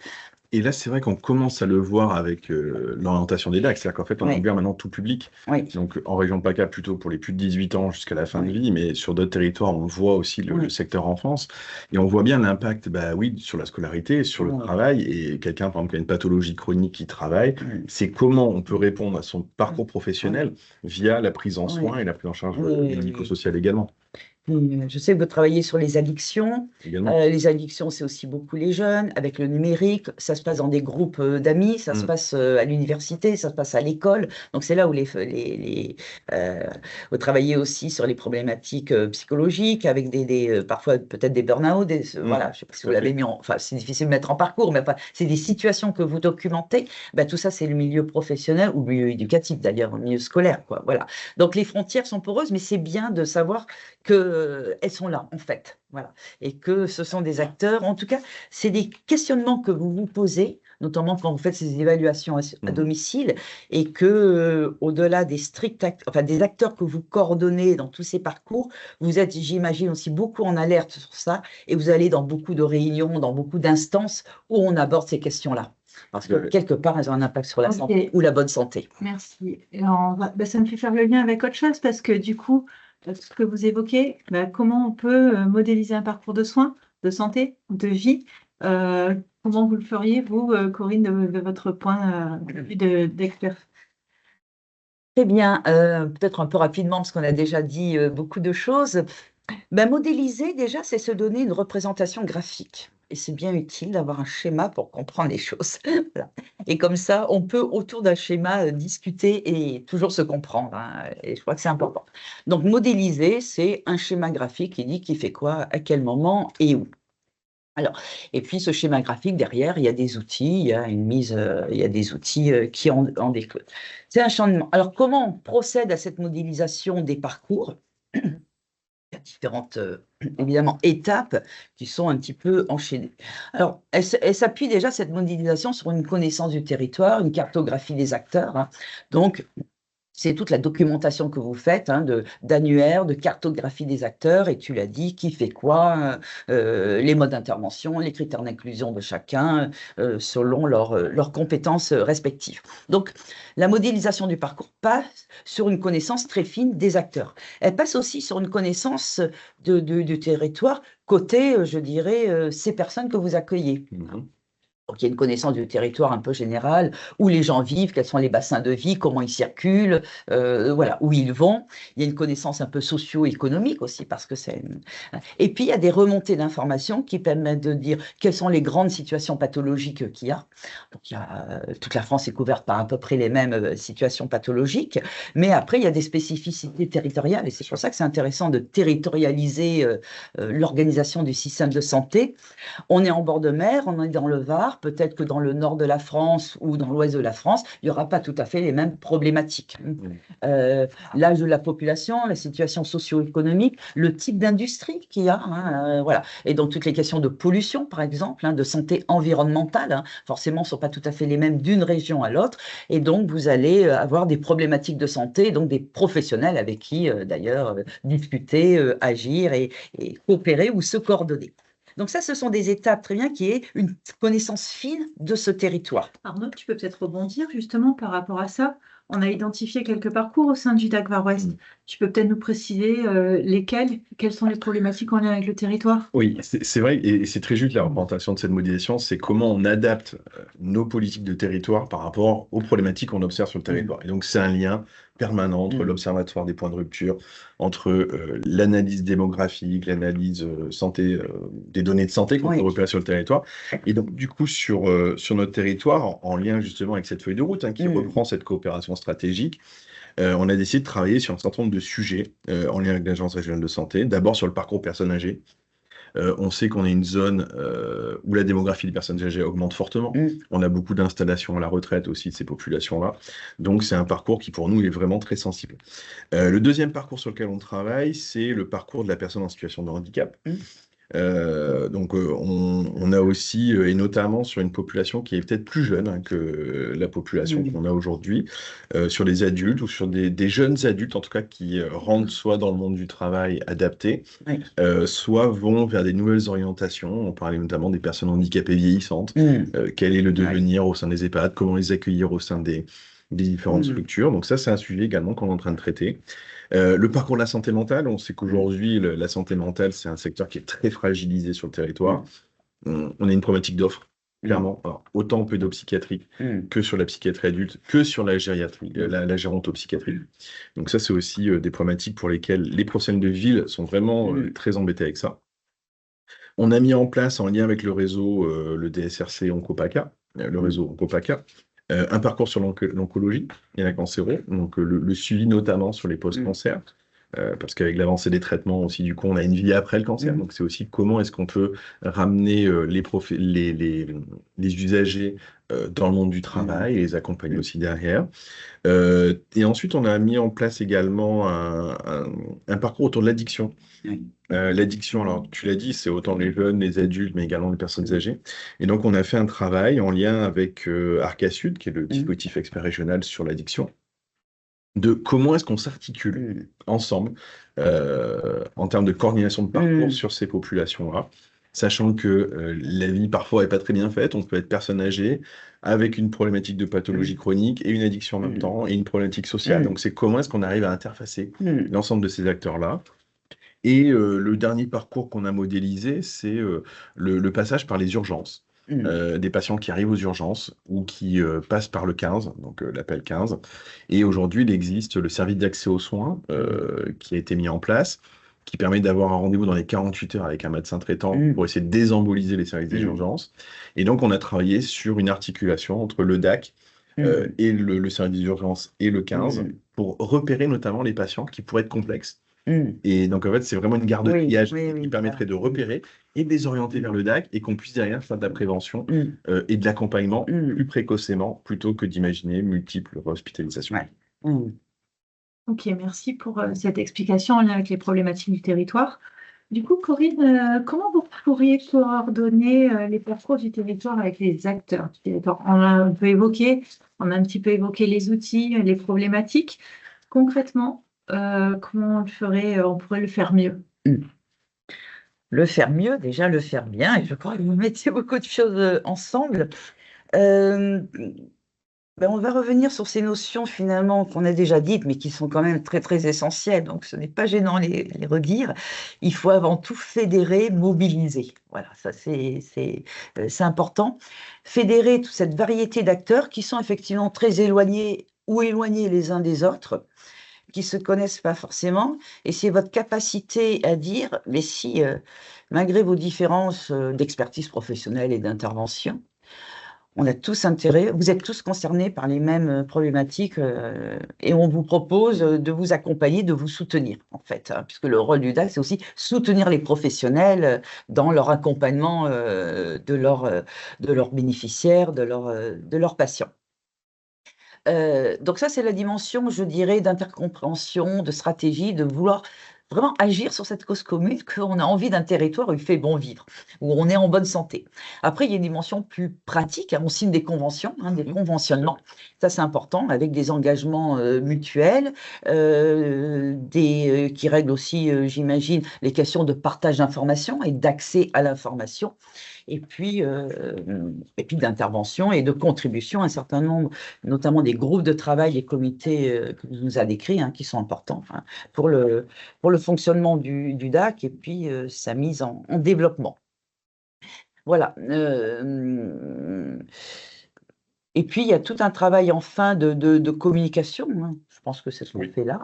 Et là, c'est vrai qu'on commence à le voir avec l'orientation des DAC. C'est-à-dire qu'en fait, on ouvre maintenant tout public. Oui. Donc, en région PACA, plutôt pour les plus de 18 ans jusqu'à la fin de vie, mais sur d'autres territoires, on voit aussi le secteur enfance. Et on voit bien l'impact, sur la scolarité, sur le travail. Et quelqu'un, par exemple, qui a une pathologie chronique qui travaille, c'est comment on peut répondre à son parcours professionnel via la prise en soin et la prise en charge médico-sociale également. Je sais que vous travaillez sur les addictions. Les addictions, c'est aussi beaucoup les jeunes. Avec le numérique, ça se passe dans des groupes d'amis, ça se passe à l'université, ça se passe à l'école. Donc, c'est là où vous travaillez aussi sur les problématiques psychologiques, avec parfois peut-être des burn-out. Voilà, je ne sais pas si vous l'avez mis enfin, c'est difficile de mettre en parcours, mais c'est des situations que vous documentez. Tout ça, c'est le milieu professionnel ou le milieu éducatif, d'ailleurs, le milieu scolaire, quoi. Voilà. Donc, les frontières sont poreuses, mais c'est bien de savoir qu'elles sont là, en fait, voilà, et que ce sont des acteurs. En tout cas, c'est des questionnements que vous vous posez, notamment quand vous faites ces évaluations à domicile, et que, au-delà des des acteurs que vous coordonnez dans tous ces parcours, vous êtes, j'imagine, aussi beaucoup en alerte sur ça, et vous allez dans beaucoup de réunions, dans beaucoup d'instances où on aborde ces questions-là. Parce que quelque part, elles ont un impact sur la santé ou la bonne santé. Merci. Et ça me fait faire le lien avec autre chose, parce que du coup, ce que vous évoquez, comment on peut modéliser un parcours de soins, de santé, de vie. Comment vous le feriez, vous, Corinne, de votre point de vue d'expert? Très bien. Peut-être un peu rapidement, parce qu'on a déjà dit beaucoup de choses. Modéliser, déjà, c'est se donner une représentation graphique. Et c'est bien utile d'avoir un schéma pour comprendre les choses. Voilà. Et comme ça, on peut, autour d'un schéma, discuter et toujours se comprendre, hein. Et je crois que c'est important. Donc, modéliser, c'est un schéma graphique qui dit qui fait quoi, à quel moment et où. Alors, et puis ce schéma graphique, derrière, il y a des outils, il y a des outils qui en découlent. C'est un changement. Alors, comment on procède à cette modélisation des parcours? Il y a différentes, évidemment, étapes qui sont un petit peu enchaînées. Alors, elle s'appuie déjà, cette modélisation, sur une connaissance du territoire, une cartographie des acteurs, hein. Donc, c'est toute la documentation que vous faites, hein, d'annuaire, de cartographie des acteurs, et tu l'as dit, qui fait quoi, les modes d'intervention, les critères d'inclusion de chacun, selon leurs compétences respectives. Donc, la modélisation du parcours passe sur une connaissance très fine des acteurs. Elle passe aussi sur une connaissance du territoire, côté, je dirais, ces personnes que vous accueillez. Donc, il y a une connaissance du territoire un peu générale, où les gens vivent, quels sont les bassins de vie, comment ils circulent, voilà, où ils vont. Il y a une connaissance un peu socio-économique aussi, parce que c'est... Et puis, il y a des remontées d'informations qui permettent de dire quelles sont les grandes situations pathologiques qu'il y a. Donc, toute la France est couverte par à peu près les mêmes situations pathologiques, mais après, il y a des spécificités territoriales, et c'est pour ça que c'est intéressant de territorialiser l'organisation du système de santé. On est en bord de mer, on est dans le Var. Peut-être que dans le nord de la France ou dans l'ouest de la France, il n'y aura pas tout à fait les mêmes problématiques. L'âge de la population, la situation socio-économique, le type d'industrie qu'il y a, hein, voilà. Et donc, toutes les questions de pollution, par exemple, hein, de santé environnementale, hein, forcément, ne sont pas tout à fait les mêmes d'une région à l'autre. Et donc, vous allez avoir des problématiques de santé, donc des professionnels avec qui, d'ailleurs, discuter, agir et coopérer ou se coordonner. Donc ça, ce sont des étapes, très bien, qui est une connaissance fine de ce territoire. Arnaud, tu peux peut-être rebondir justement par rapport à ça. On a identifié quelques parcours au sein du DAC Var Ouest. Tu peux peut-être nous préciser quelles sont les problématiques en lien avec le territoire? Oui, c'est vrai, et c'est très juste la représentation de cette modélisation, c'est comment on adapte nos politiques de territoire par rapport aux problématiques qu'on observe sur le territoire. Et donc, c'est un lien permanent entre l'Observatoire des points de rupture, entre l'analyse démographique, l'analyse santé, des données de santé qu'on peut repérer sur le territoire. Et donc, du coup, sur notre territoire, en lien justement avec cette feuille de route qui reprend cette coopération stratégique, on a décidé de travailler sur un certain nombre de sujets en lien avec l'Agence régionale de santé. D'abord sur le parcours personnes âgées. On sait qu'on est une zone où la démographie des personnes âgées augmente fortement. On a beaucoup d'installations à la retraite aussi de ces populations-là. Donc, c'est un parcours qui, pour nous, est vraiment très sensible. Le deuxième parcours sur lequel on travaille, c'est le parcours de la personne en situation de handicap. Donc, on a aussi, et notamment sur une population qui est peut-être plus jeune que la population qu'on a aujourd'hui, sur les adultes ou sur des jeunes adultes, en tout cas, qui rentrent soit dans le monde du travail adapté, soit vont vers des nouvelles orientations. On parlait notamment des personnes handicapées vieillissantes. Quel est le devenir au sein des EHPAD? Comment les accueillir au sein des différentes structures? Donc ça, c'est un sujet également qu'on est en train de traiter. Le parcours de la santé mentale, on sait qu'aujourd'hui, la santé mentale, c'est un secteur qui est très fragilisé sur le territoire. On a une problématique d'offres, clairement. Alors, autant pédopsychiatrique que sur la psychiatrie adulte, que sur la gériatrie, la gérontopsychiatrie. Donc ça, c'est aussi des problématiques pour lesquelles les professionnels de ville sont vraiment très embêtés avec ça. On a mis en place, en lien avec le réseau, le DSRC Oncopaca, le réseau Oncopaca, un parcours sur l'oncologie et la cancéro, donc le suivi notamment sur les post-cancers, parce qu'avec l'avancée des traitements aussi, du coup, on a une vie après le cancer. Donc, c'est aussi comment est-ce qu'on peut ramener les usagers dans le monde du travail et les accompagner aussi derrière. Et ensuite, on a mis en place également un parcours autour de l'addiction. L'addiction, alors tu l'as dit, c'est autant les jeunes, les adultes, mais également les personnes âgées. Et donc, on a fait un travail en lien avec Arca Sud, qui est le dispositif expert régional sur l'addiction, de comment est-ce qu'on s'articule ensemble en termes de coordination de parcours sur ces populations-là, sachant que la vie parfois n'est pas très bien faite. On peut être personne âgée avec une problématique de pathologie chronique et une addiction en même temps, et une problématique sociale. Donc, c'est comment est-ce qu'on arrive à interfacer l'ensemble de ces acteurs-là. Et le dernier parcours qu'on a modélisé, c'est le passage par les urgences. Des patients qui arrivent aux urgences ou qui passent par le 15, donc l'appel 15. Et aujourd'hui, il existe le service d'accès aux soins qui a été mis en place, qui permet d'avoir un rendez-vous dans les 48 heures avec un médecin traitant pour essayer de désemboliser les services des urgences. Et donc, on a travaillé sur une articulation entre le DAC et le service des urgences et le 15 pour repérer notamment les patients qui pourraient être complexes. Et donc, en fait, c'est vraiment une garde de triage qui permettrait de repérer et de les orienter vers le DAC et qu'on puisse derrière faire de la prévention et de l'accompagnement plus précocement plutôt que d'imaginer multiples hospitalisations. Ok, merci pour cette explication en lien avec les problématiques du territoire. Du coup, Corinne, comment vous pourriez coordonner les parcours du territoire avec les acteurs du territoire? On a un petit peu évoqué les outils, les problématiques. Concrètement, comment on pourrait le faire mieux? Le faire mieux, déjà le faire bien, et je crois que vous mettez beaucoup de choses ensemble. On va revenir sur ces notions finalement qu'on a déjà dites, mais qui sont quand même très très essentielles, donc ce n'est pas gênant les redire. Il faut avant tout fédérer, mobiliser. Voilà, ça c'est important. Fédérer toute cette variété d'acteurs qui sont effectivement très éloignés ou éloignés les uns des autres, qui se connaissent pas forcément, et c'est votre capacité à dire, mais si, malgré vos différences d'expertise professionnelle et d'intervention, on a tous intérêt, vous êtes tous concernés par les mêmes problématiques et on vous propose de vous accompagner, de vous soutenir, en fait, puisque le rôle du DAC, c'est aussi soutenir les professionnels dans leur accompagnement de leurs bénéficiaires, de leurs patients. Donc ça, c'est la dimension, je dirais, d'intercompréhension, de stratégie, de vouloir vraiment agir sur cette cause commune, qu'on a envie d'un territoire où il fait bon vivre, où on est en bonne santé. Après, il y a une dimension plus pratique, on signe des conventions, des conventionnements, ça c'est important, avec des engagements mutuels, qui règlent aussi, j'imagine, les questions de partage d'informations et d'accès à l'information. et puis d'intervention et de contribution à un certain nombre, notamment des groupes de travail, des comités que nous a décrits, qui sont importants pour le fonctionnement du DAC et puis sa mise en développement. Voilà. Et puis, il y a tout un travail enfin de communication. Je pense que c'est ce qu'on fait là.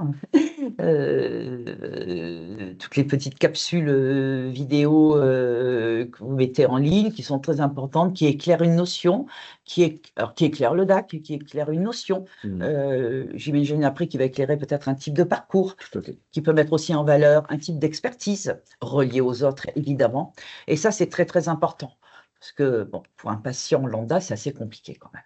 Toutes les petites capsules vidéo que vous mettez en ligne, qui sont très importantes, qui éclairent une notion, qui éclairent le DAC, qui éclairent une notion. J'imagine après qu'il va éclairer peut-être un type de parcours, qui peut mettre aussi en valeur un type d'expertise relié aux autres, évidemment. Et ça, c'est très, très important. Parce que, bon, pour un patient lambda, c'est assez compliqué quand même.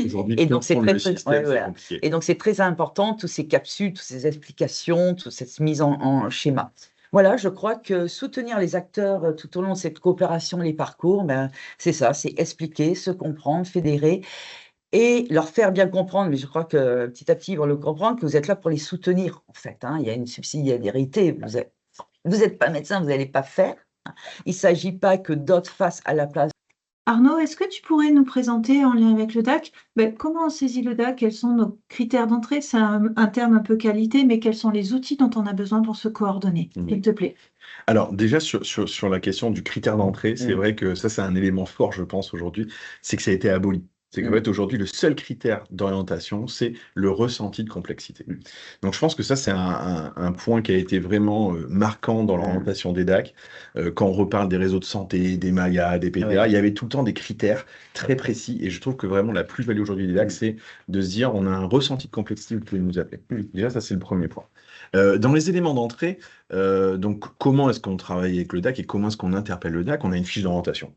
Aujourd'hui, Et donc, c'est comprendre très, le système, c'est compliqué. Et donc, c'est très important, toutes ces capsules, toutes ces explications, toute cette mise en schéma. Voilà, je crois que soutenir les acteurs tout au long de cette coopération, les parcours, ben, c'est ça, c'est expliquer, se comprendre, fédérer et leur faire bien comprendre, mais je crois que petit à petit, ils vont le comprendre, que vous êtes là pour les soutenir, en fait. Il y a une subsidiarité, vous n'êtes pas médecin, vous n'allez pas faire. Il ne s'agit pas que d'autres fassent à la place. Arnaud, est-ce que tu pourrais nous présenter en lien avec le DAC, comment on saisit le DAC, quels sont nos critères d'entrée? C'est un terme un peu qualité, mais quels sont les outils dont on a besoin pour se coordonner, s'il te plaît? Alors déjà sur la question du critère d'entrée, c'est vrai que ça c'est un élément fort, je pense, aujourd'hui, c'est que ça a été aboli. C'est qu'en fait, aujourd'hui, le seul critère d'orientation, c'est le ressenti de complexité. Donc, je pense que ça, c'est un point qui a été vraiment marquant dans l'orientation des DAC. Quand on reparle des réseaux de santé, des MAIA, des PPA, il y avait tout le temps des critères très précis. Et je trouve que vraiment la plus-value aujourd'hui des DAC, c'est de se dire, on a un ressenti de complexité, vous pouvez nous appeler. Déjà, ça, c'est le premier point. Dans les éléments d'entrée, donc comment est-ce qu'on travaille avec le DAC et comment est-ce qu'on interpelle le DAC? On a une fiche d'orientation.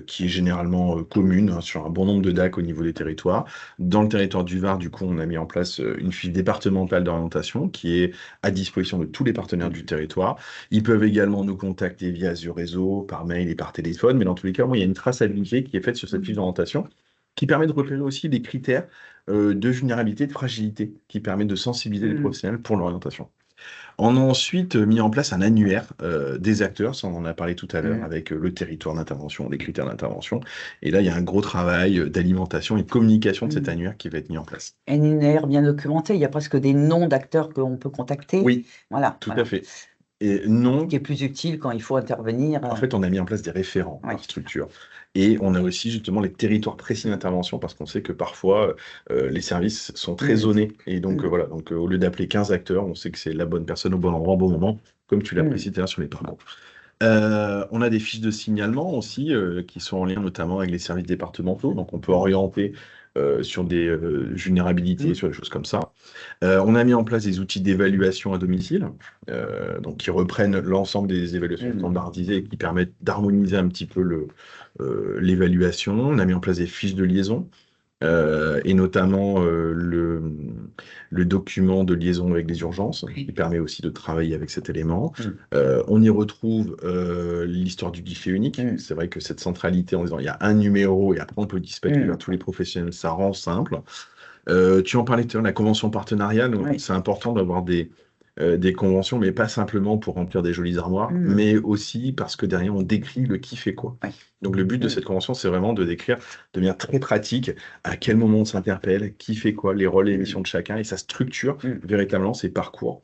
Qui est généralement commune sur un bon nombre de DAC au niveau des territoires. Dans le territoire du Var, du coup, on a mis en place une fiche départementale d'orientation qui est à disposition de tous les partenaires du territoire. Ils peuvent également nous contacter via Azure Réseau, par mail et par téléphone, mais dans tous les cas, il y a une traçabilité qui est faite sur cette fiche d'orientation qui permet de repérer aussi des critères de vulnérabilité, de fragilité, qui permet de sensibiliser les professionnels pour l'orientation. On a ensuite mis en place un annuaire des acteurs, ça on en a parlé tout à l'heure, avec le territoire d'intervention, les critères d'intervention. Et là, il y a un gros travail d'alimentation et de communication de cet annuaire qui va être mis en place. Un annuaire bien documenté, il y a presque des noms d'acteurs qu'on peut contacter. Oui, voilà, tout à fait. Et non, qui est plus utile quand il faut intervenir. En fait, on a mis en place des référents par structure. Et on a aussi justement les territoires précis d'intervention parce qu'on sait que parfois les services sont très zonés. Et donc voilà, donc au lieu d'appeler 15 acteurs, on sait que c'est la bonne personne au bon endroit, au bon moment, comme tu l'as précisé sur les parcours. On a des fiches de signalement aussi qui sont en lien notamment avec les services départementaux. Donc on peut orienter sur des vulnérabilités, sur des choses comme ça. On a mis en place des outils d'évaluation à domicile, donc qui reprennent l'ensemble des évaluations standardisées et qui permettent d'harmoniser un petit peu l'évaluation. On a mis en place des fiches de liaison, et notamment le document de liaison avec les urgences, qui permet aussi de travailler avec cet élément. On y retrouve l'histoire du guichet unique. C'est vrai que cette centralité en disant il y a un numéro et après on peut dispatcher vers tous les professionnels, ça rend simple. Tu en parlais tout à l'heure, la convention partenariale, c'est important d'avoir des conventions, mais pas simplement pour remplir des jolies armoires, mais aussi parce que derrière, on décrit le qui fait quoi. Donc, le but de cette convention, c'est vraiment de décrire de manière très pratique à quel moment on s'interpelle, qui fait quoi, les rôles et les missions de chacun, et ça structure véritablement ces parcours.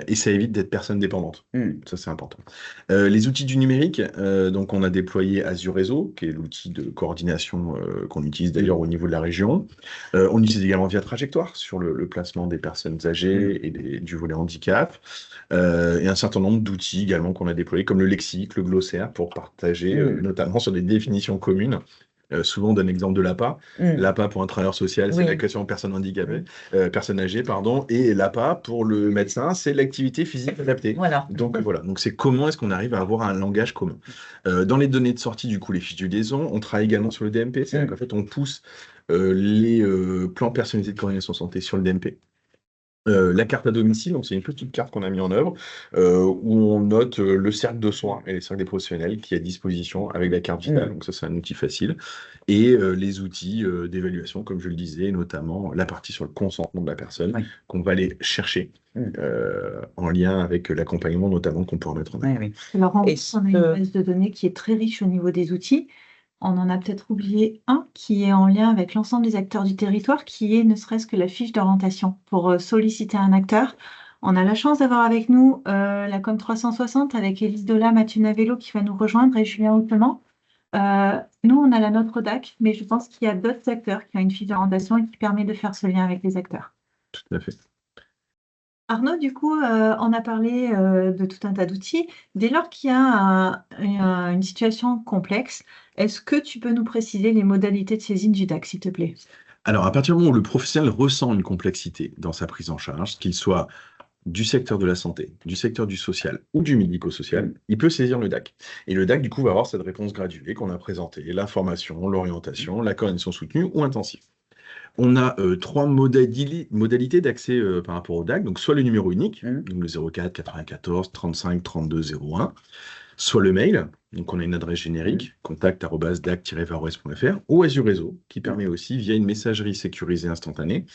Et ça évite d'être personne dépendante. Ça, c'est important. Les outils du numérique, donc on a déployé Azure Réseau, qui est l'outil de coordination qu'on utilise d'ailleurs au niveau de la région. On utilise également Via Trajectoire sur le placement des personnes âgées et du volet handicap. Et un certain nombre d'outils également qu'on a déployés, comme le lexique, le glossaire, pour partager, notamment sur des définitions communes. Souvent, on donne l'exemple de l'APA. L'APA pour un travailleur social, c'est l'allocation personne handicapée, personne âgée, pardon. Et l'APA pour le médecin, c'est l'activité physique adaptée. Voilà. Donc voilà. Donc c'est comment est-ce qu'on arrive à avoir un langage commun. Dans les données de sortie, du coup, les fiches de liaison, on travaille également sur le DMP. C'est-à-dire qu'en fait, on pousse les plans personnalisés de coordination santé sur le DMP. La carte à domicile, donc c'est une petite carte qu'on a mis en œuvre où on note le cercle de soins et les cercles des professionnels qui est à disposition avec la carte vitale. Donc ça, c'est un outil facile. Et les outils d'évaluation, comme je le disais, notamment la partie sur le consentement de la personne Oui. qu'on va aller chercher en lien avec l'accompagnement notamment qu'on peut remettre en œuvre. Oui, oui. Alors, en Et plus, on a une base de données qui est très riche au niveau des outils. On en a peut-être oublié un qui est en lien avec l'ensemble des acteurs du territoire, qui est ne serait-ce que la fiche d'orientation pour solliciter un acteur. On a la chance d'avoir avec nous la Com 360 avec Élise Dola, Mathieu Navello qui va nous rejoindre et Julien Houtelement. Nous, on a la nôtre DAC, mais je pense qu'il y a d'autres acteurs qui ont une fiche d'orientation et qui permet de faire ce lien avec les acteurs. Tout à fait. Arnaud, du coup, on a parlé de tout un tas d'outils. Dès lors qu'il y a une situation complexe, est-ce que tu peux nous préciser les modalités de saisine du DAC, s'il te plaît? Alors, à partir du moment où le professionnel ressent une complexité dans sa prise en charge, qu'il soit du secteur de la santé, du secteur du social ou du médico-social, il peut saisir le DAC. Et le DAC, du coup, va avoir cette réponse graduée qu'on a présentée, l'information, l'orientation, la coordination soutenue ou intensive. On a trois modalités d'accès par rapport au DAC, donc soit le numéro unique, donc le 04 94 35 32 01, soit le mail, donc on a une adresse générique, contact@dac-varoes.fr, ou Azure Réseau, qui permet aussi, via une messagerie sécurisée instantanée,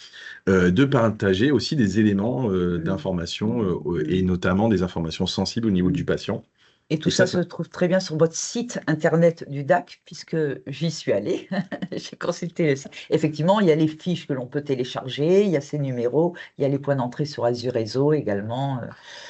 de partager aussi des éléments d'information et notamment des informations sensibles au niveau du patient. Et tout ça se trouve très bien sur votre site internet du DAC, puisque j'y suis allée. J'ai consulté le site. Effectivement, il y a les fiches que l'on peut télécharger, il y a ces numéros, il y a les points d'entrée sur Azure Réseau également.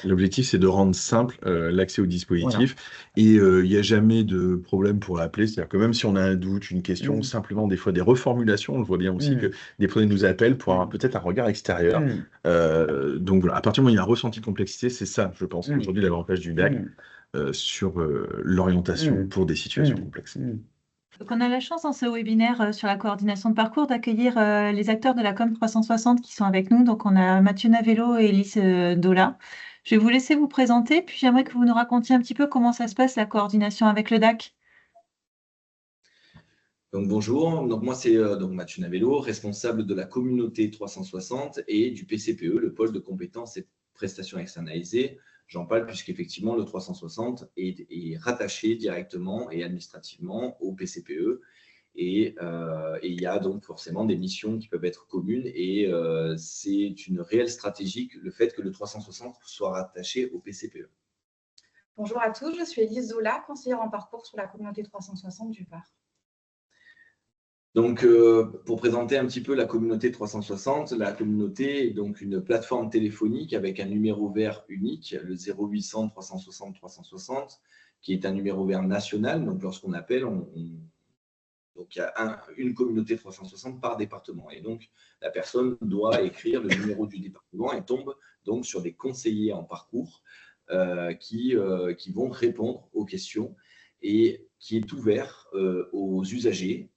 L'objectif, c'est de rendre simple l'accès au dispositif. Et il n'y a jamais de problème pour appeler. C'est-à-dire que même si on a un doute, une question, simplement des fois des reformulations, on le voit bien aussi que des fois ils nous appellent pour avoir peut-être un regard extérieur. Donc voilà, à partir du moment où il y a un ressenti de complexité, c'est ça, je pense, aujourd'hui l'avantage du DAC sur l'orientation pour des situations complexes. Donc, on a la chance dans ce webinaire sur la coordination de parcours d'accueillir les acteurs de la Com 360 qui sont avec nous. Donc, on a Mathieu Navello et Élise Dola. Je vais vous laisser vous présenter, puis j'aimerais que vous nous racontiez un petit peu comment ça se passe, la coordination avec le DAC. Donc bonjour, donc moi c'est donc Mathieu Navello, responsable de la communauté 360 et du PCPE, le pôle de compétences et prestations externalisées. J'en parle puisqu'effectivement le 360 est rattaché directement et administrativement au PCPE et il y a donc forcément des missions qui peuvent être communes et c'est une réelle stratégie le fait que le 360 soit rattaché au PCPE. Bonjour à tous, je suis Élise Zola, conseillère en parcours sur la communauté 360 du Var. Donc, pour présenter un petit peu la communauté 360, la communauté est donc une plateforme téléphonique avec un numéro vert unique, le 0800 360 360, qui est un numéro vert national. Donc, lorsqu'on appelle, donc il y a une communauté 360 par département. Et donc, la personne doit écrire le numéro du département et tombe donc sur des conseillers en parcours qui vont répondre aux questions et qui est ouvert aux usagers,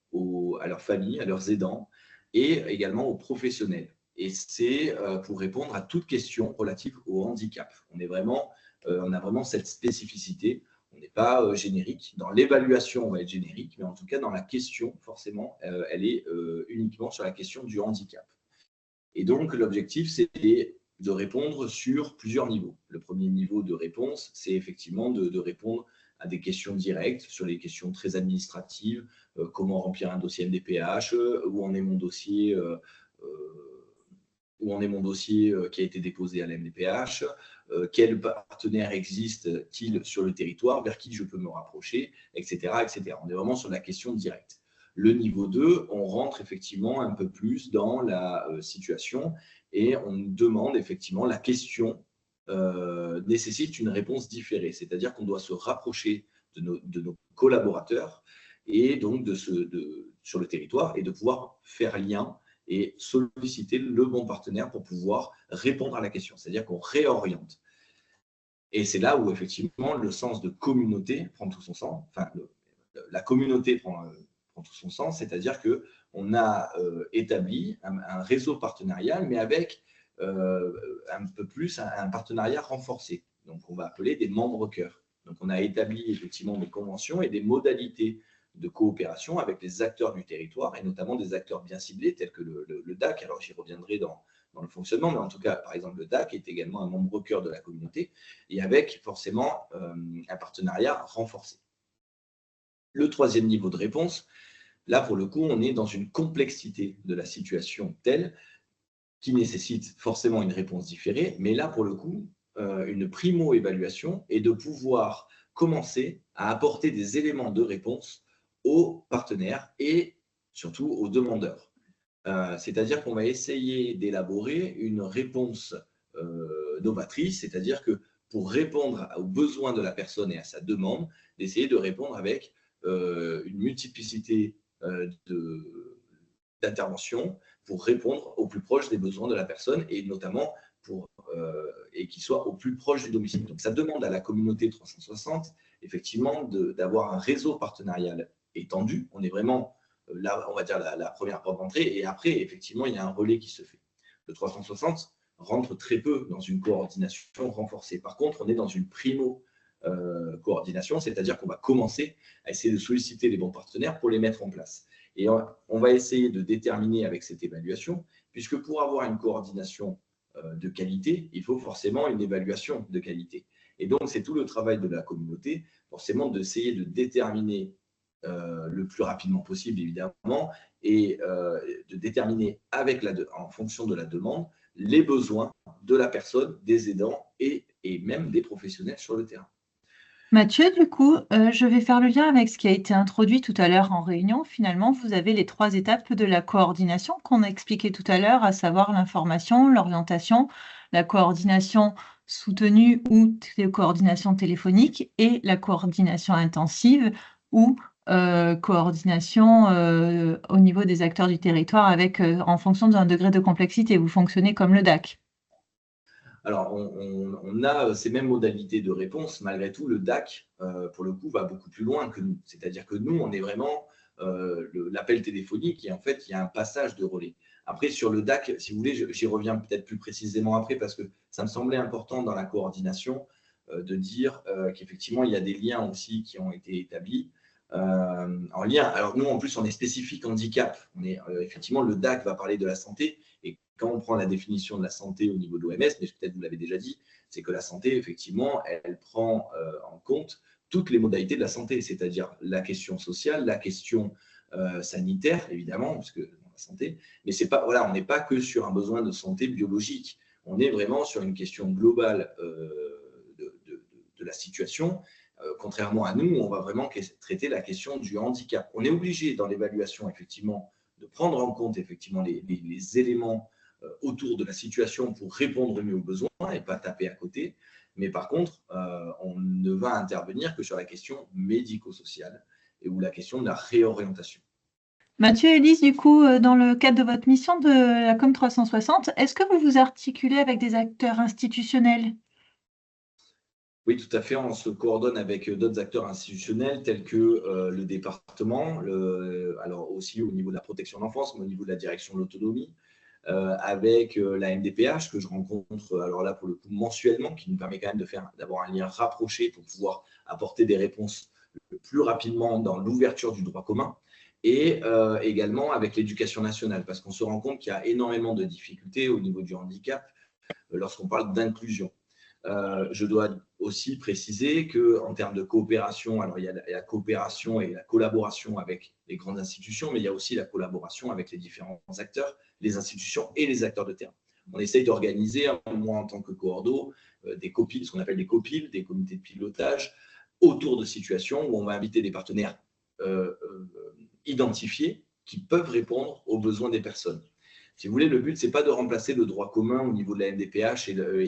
à leurs familles, à leurs aidants et également aux professionnels. Et c'est pour répondre à toute question relative au handicap. On a vraiment cette spécificité. On n'est pas générique. Dans l'évaluation, on va être générique, mais en tout cas, dans la question, forcément, elle est uniquement sur la question du handicap. Et donc, l'objectif, c'est de répondre sur plusieurs niveaux. Le premier niveau de réponse, c'est effectivement de répondre à des questions directes, sur les questions très administratives, comment remplir un dossier MDPH, où en est mon dossier qui a été déposé à la MDPH, quel partenaire existe-t-il sur le territoire, vers qui je peux me rapprocher, etc., etc. On est vraiment sur la question directe. Le niveau 2, on rentre effectivement un peu plus dans la situation et on demande effectivement la question nécessite une réponse différée, c'est-à-dire qu'on doit se rapprocher de nos collaborateurs et donc sur le territoire et de pouvoir faire lien et solliciter le bon partenaire pour pouvoir répondre à la question, c'est-à-dire qu'on réoriente. Et c'est là où effectivement le sens de communauté prend tout son sens, enfin la communauté prend tout son sens, c'est-à-dire qu'on a établi un réseau partenarial, mais avec un peu plus un partenariat renforcé. Donc, on va appeler des membres cœurs. Donc, on a établi effectivement des conventions et des modalités de coopération avec les acteurs du territoire et notamment des acteurs bien ciblés tels que le DAC. Alors, j'y reviendrai dans le fonctionnement, mais en tout cas, par exemple, le DAC est également un membre au cœur de la communauté et avec forcément un partenariat renforcé. Le troisième niveau de réponse, là, pour le coup, on est dans une complexité de la situation telle qui nécessite forcément une réponse différée, mais là, pour le coup, une primo-évaluation est de pouvoir commencer à apporter des éléments de réponse aux partenaires et surtout aux demandeurs. C'est-à-dire qu'on va essayer d'élaborer une réponse novatrice, c'est-à-dire que pour répondre aux besoins de la personne et à sa demande, d'essayer de répondre avec une multiplicité d'interventions pour répondre au plus proche des besoins de la personne et notamment et qu'il soit au plus proche du domicile. Donc ça demande à la communauté 360 effectivement d'avoir un réseau partenarial étendu. On est vraiment là, on va dire la première porte d'entrée et après effectivement il y a un relais qui se fait. Le 360 rentre très peu dans une coordination renforcée. Par contre, on est dans une primo-coordination, c'est-à-dire qu'on va commencer à essayer de solliciter les bons partenaires pour les mettre en place. Et on va essayer de déterminer avec cette évaluation, puisque pour avoir une coordination de qualité, il faut forcément une évaluation de qualité. Et donc, c'est tout le travail de la communauté, forcément, d'essayer de déterminer le plus rapidement possible, évidemment, et de déterminer en fonction de la demande, les besoins de la personne, des aidants et même des professionnels sur le terrain. Mathieu, du coup, je vais faire le lien avec ce qui a été introduit tout à l'heure en réunion. Finalement, vous avez les 3 étapes de la coordination qu'on a expliqué tout à l'heure, à savoir l'information, l'orientation, la coordination soutenue ou coordination téléphonique et la coordination intensive ou coordination au niveau des acteurs du territoire avec, en fonction d'un degré de complexité. Vous fonctionnez comme le DAC. Alors, on a ces mêmes modalités de réponse. Malgré tout, le DAC, pour le coup, va beaucoup plus loin que nous. C'est-à-dire que nous, on est vraiment l'appel téléphonique et en fait, il y a un passage de relais. Après, sur le DAC, si vous voulez, j'y reviens peut-être plus précisément après parce que ça me semblait important dans la coordination de dire qu'effectivement, il y a des liens aussi qui ont été établis. En lien. Alors, nous, en plus, on est spécifique handicap. On est, effectivement, le DAC va parler de la santé et quand on prend la définition de la santé au niveau de l'OMS, mais peut-être vous l'avez déjà dit, c'est que la santé, effectivement, elle prend en compte toutes les modalités de la santé, c'est-à-dire la question sociale, la question sanitaire, évidemment, parce que dans la santé, mais c'est pas, voilà, on n'est pas que sur un besoin de santé biologique, on est vraiment sur une question globale de la situation. Contrairement à nous, on va vraiment traiter la question du handicap. On est obligé dans l'évaluation, effectivement, de prendre en compte effectivement les éléments autour de la situation pour répondre mieux aux besoins et pas taper à côté. Mais par contre, on ne va intervenir que sur la question médico-sociale ou la question de la réorientation. Mathieu et Elise, du coup, dans le cadre de votre mission de la COM 360, est-ce que vous vous articulez avec des acteurs institutionnels ? Oui, tout à fait. On se coordonne avec d'autres acteurs institutionnels tels que le département, alors aussi au niveau de la protection de l'enfance, mais au niveau de la direction de l'autonomie, avec la MDPH que je rencontre, alors là pour le coup mensuellement, qui nous permet quand même d'avoir un lien rapproché pour pouvoir apporter des réponses le plus rapidement dans l'ouverture du droit commun, et également avec l'éducation nationale, parce qu'on se rend compte qu'il y a énormément de difficultés au niveau du handicap lorsqu'on parle d'inclusion. Je dois aussi préciser qu'en termes de coopération, alors il y a la coopération et la collaboration avec les grandes institutions, mais il y a aussi la collaboration avec les différents acteurs, les institutions et les acteurs de terrain. On essaye d'organiser, moi en tant que coordo, des COPIL, ce qu'on appelle des COPIL, des comités de pilotage, autour de situations où on va inviter des partenaires identifiés qui peuvent répondre aux besoins des personnes. Si vous voulez, le but, ce n'est pas de remplacer le droit commun au niveau de la MDPH et de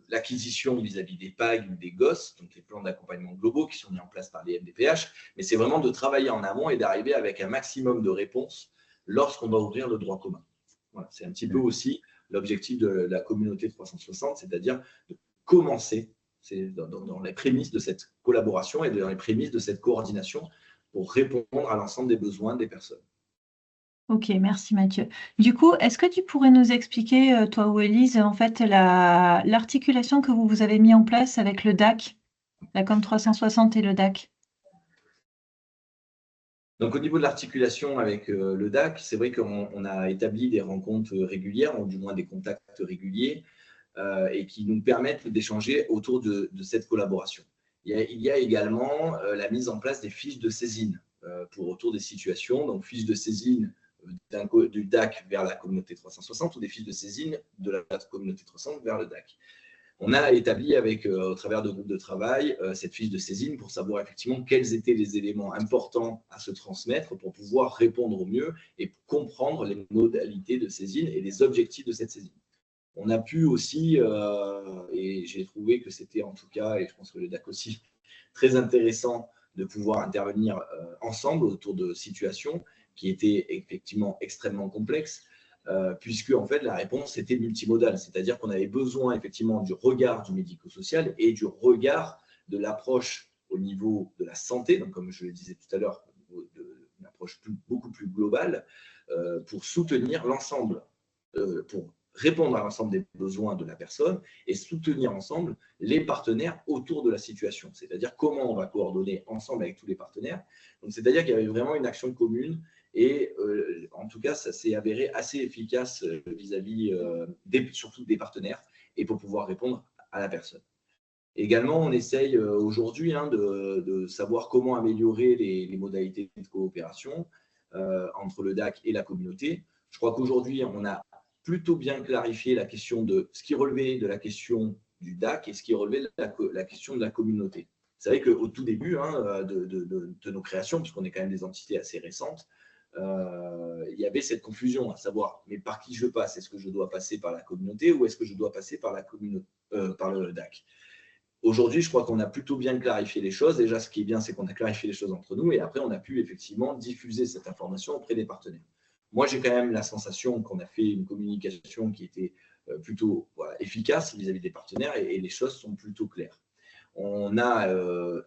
l'acquisition vis-à-vis des PAG ou des GOS, donc les plans d'accompagnement globaux qui sont mis en place par les MDPH, mais c'est vraiment de travailler en amont et d'arriver avec un maximum de réponses lorsqu'on va ouvrir le droit commun. Voilà, c'est un petit peu aussi l'objectif de la communauté 360, c'est-à-dire de commencer dans les prémices de cette collaboration et dans les prémices de cette coordination pour répondre à l'ensemble des besoins des personnes. Ok, merci Mathieu. Du coup, est-ce que tu pourrais nous expliquer, toi ou Élise, en fait, l'articulation que vous avez mis en place avec le DAC, la COM 360 et le DAC? Donc, au niveau de l'articulation avec le DAC, c'est vrai qu'on a établi des rencontres régulières, ou du moins des contacts réguliers, et qui nous permettent d'échanger autour de cette collaboration. Il y a également la mise en place des fiches de saisine autour des situations, donc fiches de saisine du DAC vers la communauté 360 ou des fiches de saisine de la communauté 360 vers le DAC. On a établi au travers de groupes de travail cette fiche de saisine pour savoir effectivement quels étaient les éléments importants à se transmettre pour pouvoir répondre au mieux et comprendre les modalités de saisine et les objectifs de cette saisine. On a pu aussi, et j'ai trouvé que c'était en tout cas, et je pense que le DAC aussi, très intéressant de pouvoir intervenir ensemble autour de situations qui étaient effectivement extrêmement complexes, puisque en fait la réponse était multimodale, c'est-à-dire qu'on avait besoin effectivement du regard du médico-social et du regard de l'approche au niveau de la santé, donc comme je le disais tout à l'heure, d'une approche beaucoup plus globale, pour soutenir l'ensemble, pour répondre à l'ensemble des besoins de la personne et soutenir ensemble les partenaires autour de la situation, c'est-à-dire comment on va coordonner ensemble avec tous les partenaires. Donc, c'est-à-dire qu'il y avait vraiment une action commune et en tout cas, ça s'est avéré assez efficace vis-à-vis surtout des partenaires et pour pouvoir répondre à la personne. Également, on essaye aujourd'hui de savoir comment améliorer les modalités de coopération entre le DAC et la communauté. Je crois qu'aujourd'hui, on a plutôt bien clarifié la question de ce qui relevait de la question du DAC et ce qui relevait de la question de la communauté. C'est vrai qu'au tout début de nos créations, puisqu'on est quand même des entités assez récentes, il y avait cette confusion à savoir, mais par qui je passe? Est-ce que je dois passer par la communauté ou est-ce que je dois passer par le DAC? Aujourd'hui, je crois qu'on a plutôt bien clarifié les choses. Déjà, ce qui est bien, c'est qu'on a clarifié les choses entre nous et après, on a pu effectivement diffuser cette information auprès des partenaires. Moi, j'ai quand même la sensation qu'on a fait une communication qui était plutôt efficace vis-à-vis des partenaires et les choses sont plutôt claires. On a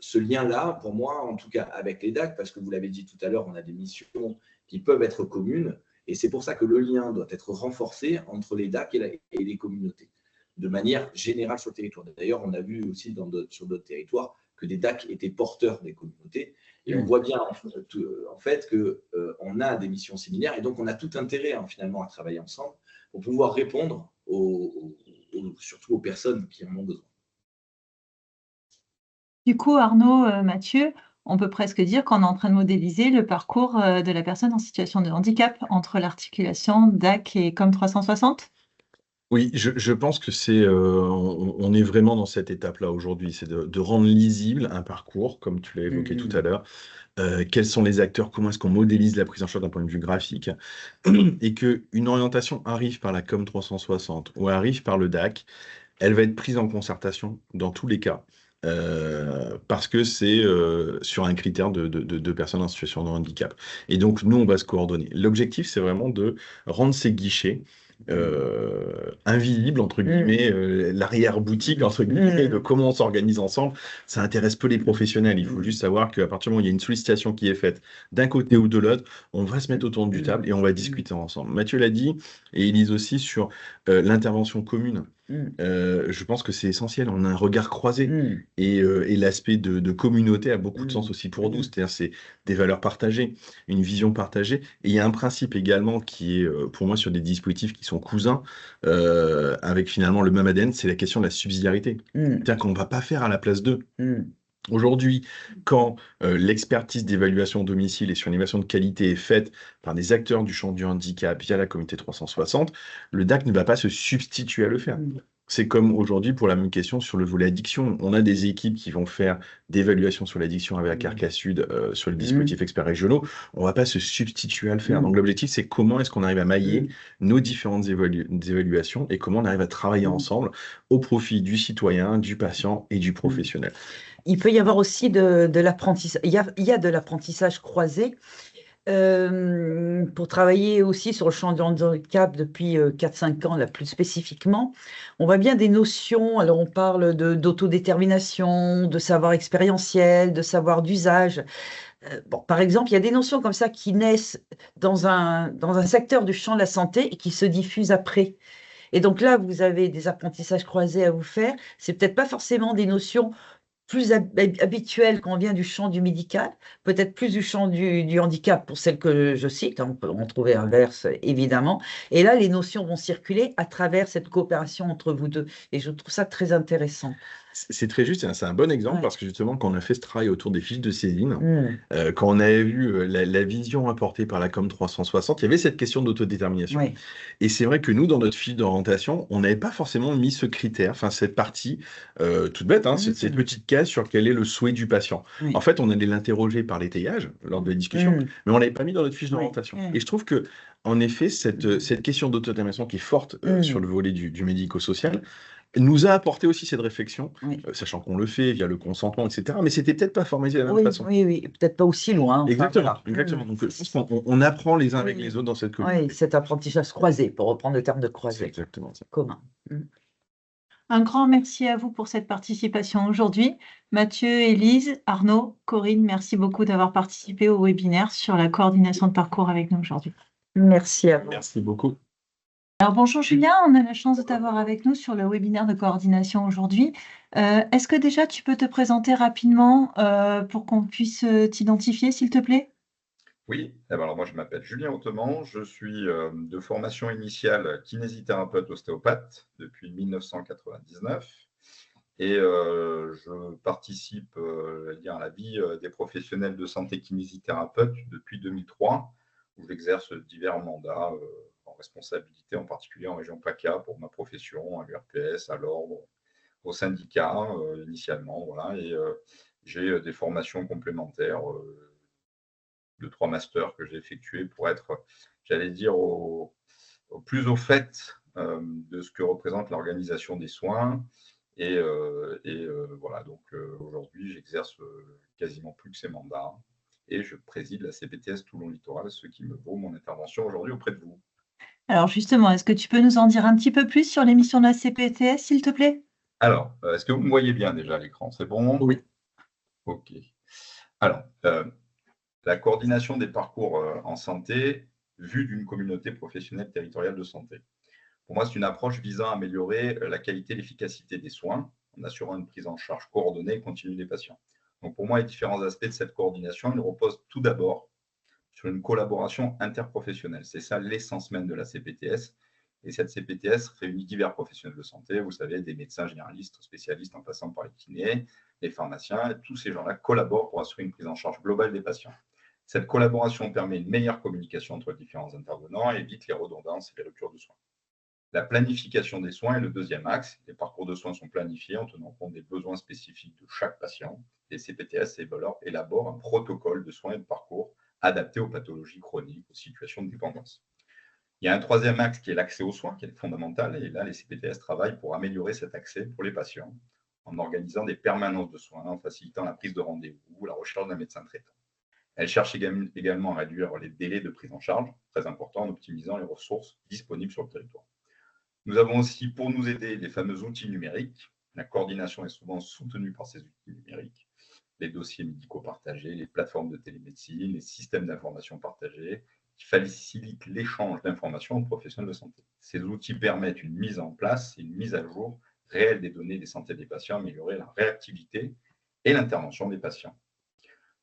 ce lien-là, pour moi, en tout cas avec les DAC, parce que vous l'avez dit tout à l'heure, on a des missions qui peuvent être communes et c'est pour ça que le lien doit être renforcé entre les DAC et les communautés, de manière générale sur le territoire. D'ailleurs, on a vu aussi sur d'autres territoires que des DAC étaient porteurs des communautés. Et on voit bien en fait qu'on a des missions similaires et donc on a tout intérêt finalement à travailler ensemble pour pouvoir répondre surtout aux personnes qui en ont besoin. Du coup, Arnaud, Mathieu, on peut presque dire qu'on est en train de modéliser le parcours de la personne en situation de handicap entre l'articulation DAC et COM 360. Oui, je pense que on est vraiment dans cette étape-là aujourd'hui, c'est de rendre lisible un parcours, comme tu l'as évoqué tout à l'heure. Quels sont les acteurs, comment est-ce qu'on modélise la prise en charge d'un point de vue graphique, et qu'une orientation arrive par la COM 360 ou arrive par le DAC, elle va être prise en concertation dans tous les cas, parce que c'est sur un critère de personnes en situation de handicap. Et donc, nous, on va se coordonner. L'objectif, c'est vraiment de rendre ces guichets invisible entre guillemets, l'arrière-boutique entre guillemets de comment on s'organise ensemble. Ça intéresse peu les professionnels. Il faut juste savoir qu'à partir du moment où il y a une sollicitation qui est faite d'un côté ou de l'autre, on va se mettre autour du table et on va discuter ensemble. Mathieu l'a dit et Élise aussi sur l'intervention commune. Je pense que c'est essentiel. On a un regard croisé et l'aspect de communauté a beaucoup de sens aussi pour nous. C'est-à-dire c'est des valeurs partagées, une vision partagée. Et il y a un principe également qui est pour moi sur des dispositifs qui sont cousins avec finalement le même ADN, c'est la question de la subsidiarité. C'est-à-dire qu'on ne va pas faire à la place d'eux. Aujourd'hui, quand l'expertise d'évaluation au domicile et sur l'évaluation de qualité est faite par des acteurs du champ du handicap via la communauté 360, le DAC ne va pas se substituer à le faire. C'est comme aujourd'hui pour la même question sur le volet addiction. On a des équipes qui vont faire d'évaluation sur l'addiction avec la Carca Sud, sur le dispositif experts régionaux. On ne va pas se substituer à le faire. Donc l'objectif, c'est comment est-ce qu'on arrive à mailler nos différentes évaluations et comment on arrive à travailler ensemble au profit du citoyen, du patient et du professionnel. Il peut y avoir aussi de l'apprentissage. Il y a de l'apprentissage croisé. Pour travailler aussi sur le champ du handicap depuis 4-5 ans, là plus spécifiquement, on voit bien des notions, alors on parle d'autodétermination, de savoir expérientiel, de savoir d'usage. Bon, par exemple, il y a des notions comme ça qui naissent dans un secteur du champ de la santé et qui se diffusent après. Et donc là, vous avez des apprentissages croisés à vous faire. C'est peut-être pas forcément des notions plus habituel quand on vient du champ du médical, peut-être plus du champ du handicap pour celle que je cite, hein, on peut en trouver inverse évidemment. Et là, les notions vont circuler à travers cette coopération entre vous deux. Et je trouve ça très intéressant. C'est très juste, c'est un bon exemple Ouais. parce que justement, quand on a fait ce travail autour des fiches de saisine, Mmh. quand on avait vu la vision apportée par la COM 360, il y avait cette question d'autodétermination. Ouais. Et c'est vrai que nous, dans notre fiche d'orientation, on n'avait pas forcément mis ce critère, enfin cette partie toute bête, hein, cette Mmh. petite case sur quel est le souhait du patient. Oui. En fait, on allait l'interroger par l'étayage lors de la discussion, Mmh. mais on l'avait pas mis dans notre fiche Oui. d'orientation. Mmh. Et je trouve que, en effet, cette question d'autodétermination qui est forte sur Mmh. le volet du médico-social nous a apporté aussi cette réflexion, Oui. sachant qu'on le fait via le consentement, etc. Mais c'était peut-être pas formalisé de la même Oui, façon. oui, oui, peut-être pas aussi loin. Enfin, Exactement, voilà. exactement. Mmh. Donc, je pense qu'on apprend les uns Oui, avec oui. les autres dans cette Oui, communauté. cet apprentissage croisé, pour reprendre le terme de C'est croisé, exactement ça. commun. Mmh. Un grand merci à vous pour cette participation aujourd'hui. Mathieu, Élise, Arnaud, Corinne, merci beaucoup d'avoir participé au webinaire sur la coordination de parcours avec nous aujourd'hui. Merci à vous. Merci beaucoup. Alors bonjour Julien, on a la chance de t'avoir avec nous sur le webinaire de coordination aujourd'hui. Est-ce que déjà tu peux te présenter rapidement pour qu'on puisse t'identifier, s'il te plaît? Oui, eh ben alors moi je m'appelle Julien Hautement, je suis de formation initiale kinésithérapeute ostéopathe depuis 1999 et je participe à la vie des professionnels de santé kinésithérapeutes depuis 2003 où j'exerce divers mandats en responsabilité, en particulier en région PACA pour ma profession, à l'URPS, à l'ordre, au syndicat initialement, voilà, et j'ai des formations complémentaires de 3 masters que j'ai effectués pour être, j'allais dire, au plus au fait de ce que représente l'organisation des soins. Voilà, donc aujourd'hui, j'exerce quasiment plus que ces mandats et je préside la CPTS Toulon Littoral, ce qui me vaut mon intervention aujourd'hui auprès de vous. Alors justement, est-ce que tu peux nous en dire un petit peu plus sur l'émission de la CPTS, s'il te plaît? Alors, est-ce que vous me voyez bien déjà à l'écran? C'est bon? Oui. Ok. Alors, la coordination des parcours en santé vue d'une communauté professionnelle territoriale de santé. Pour moi, c'est une approche visant à améliorer la qualité et l'efficacité des soins en assurant une prise en charge coordonnée et continue des patients. Donc, pour moi, les différents aspects de cette coordination, ils reposent tout d'abord sur une collaboration interprofessionnelle. C'est ça l'essence même de la CPTS. Et cette CPTS réunit divers professionnels de santé, vous savez, des médecins généralistes, spécialistes, en passant par les kinés, les pharmaciens, et tous ces gens-là collaborent pour assurer une prise en charge globale des patients. Cette collaboration permet une meilleure communication entre différents intervenants et évite les redondances et les ruptures de soins. La planification des soins est le deuxième axe. Les parcours de soins sont planifiés en tenant compte des besoins spécifiques de chaque patient. Les CPTS élaborent un protocole de soins et de parcours adapté aux pathologies chroniques, aux situations de dépendance. Il y a un troisième axe qui est l'accès aux soins, qui est fondamental. Et là, les CPTS travaillent pour améliorer cet accès pour les patients en organisant des permanences de soins, en facilitant la prise de rendez-vous, la recherche d'un médecin traitant. Elles cherchent également à réduire les délais de prise en charge, très important, en optimisant les ressources disponibles sur le territoire. Nous avons aussi, pour nous aider, les fameux outils numériques. La coordination est souvent soutenue par ces outils numériques. Les dossiers médicaux partagés, les plateformes de télémédecine, les systèmes d'information partagés, qui facilitent l'échange d'informations aux professionnels de santé. Ces outils permettent une mise en place et une mise à jour réelle des données de santé des patients, améliorer la réactivité et l'intervention des patients.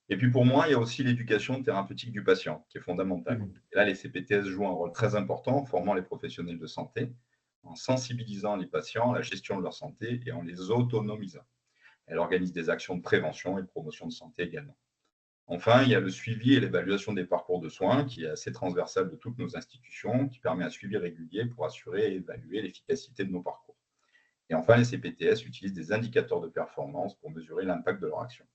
Et puis pour moi, il y a aussi l'éducation thérapeutique du patient, qui est fondamentale. Et là, les CPTS jouent un rôle très important en formant les professionnels de santé, en sensibilisant les patients à la gestion de leur santé et en les autonomisant. Elle organise des actions de prévention et de promotion de santé également. Enfin, il y a le suivi et l'évaluation des parcours de soins, qui est assez transversal de toutes nos institutions, qui permet un suivi régulier pour assurer et évaluer l'efficacité de nos parcours. Et enfin, les CPTS utilisent des indicateurs de performance pour mesurer l'impact de leur action.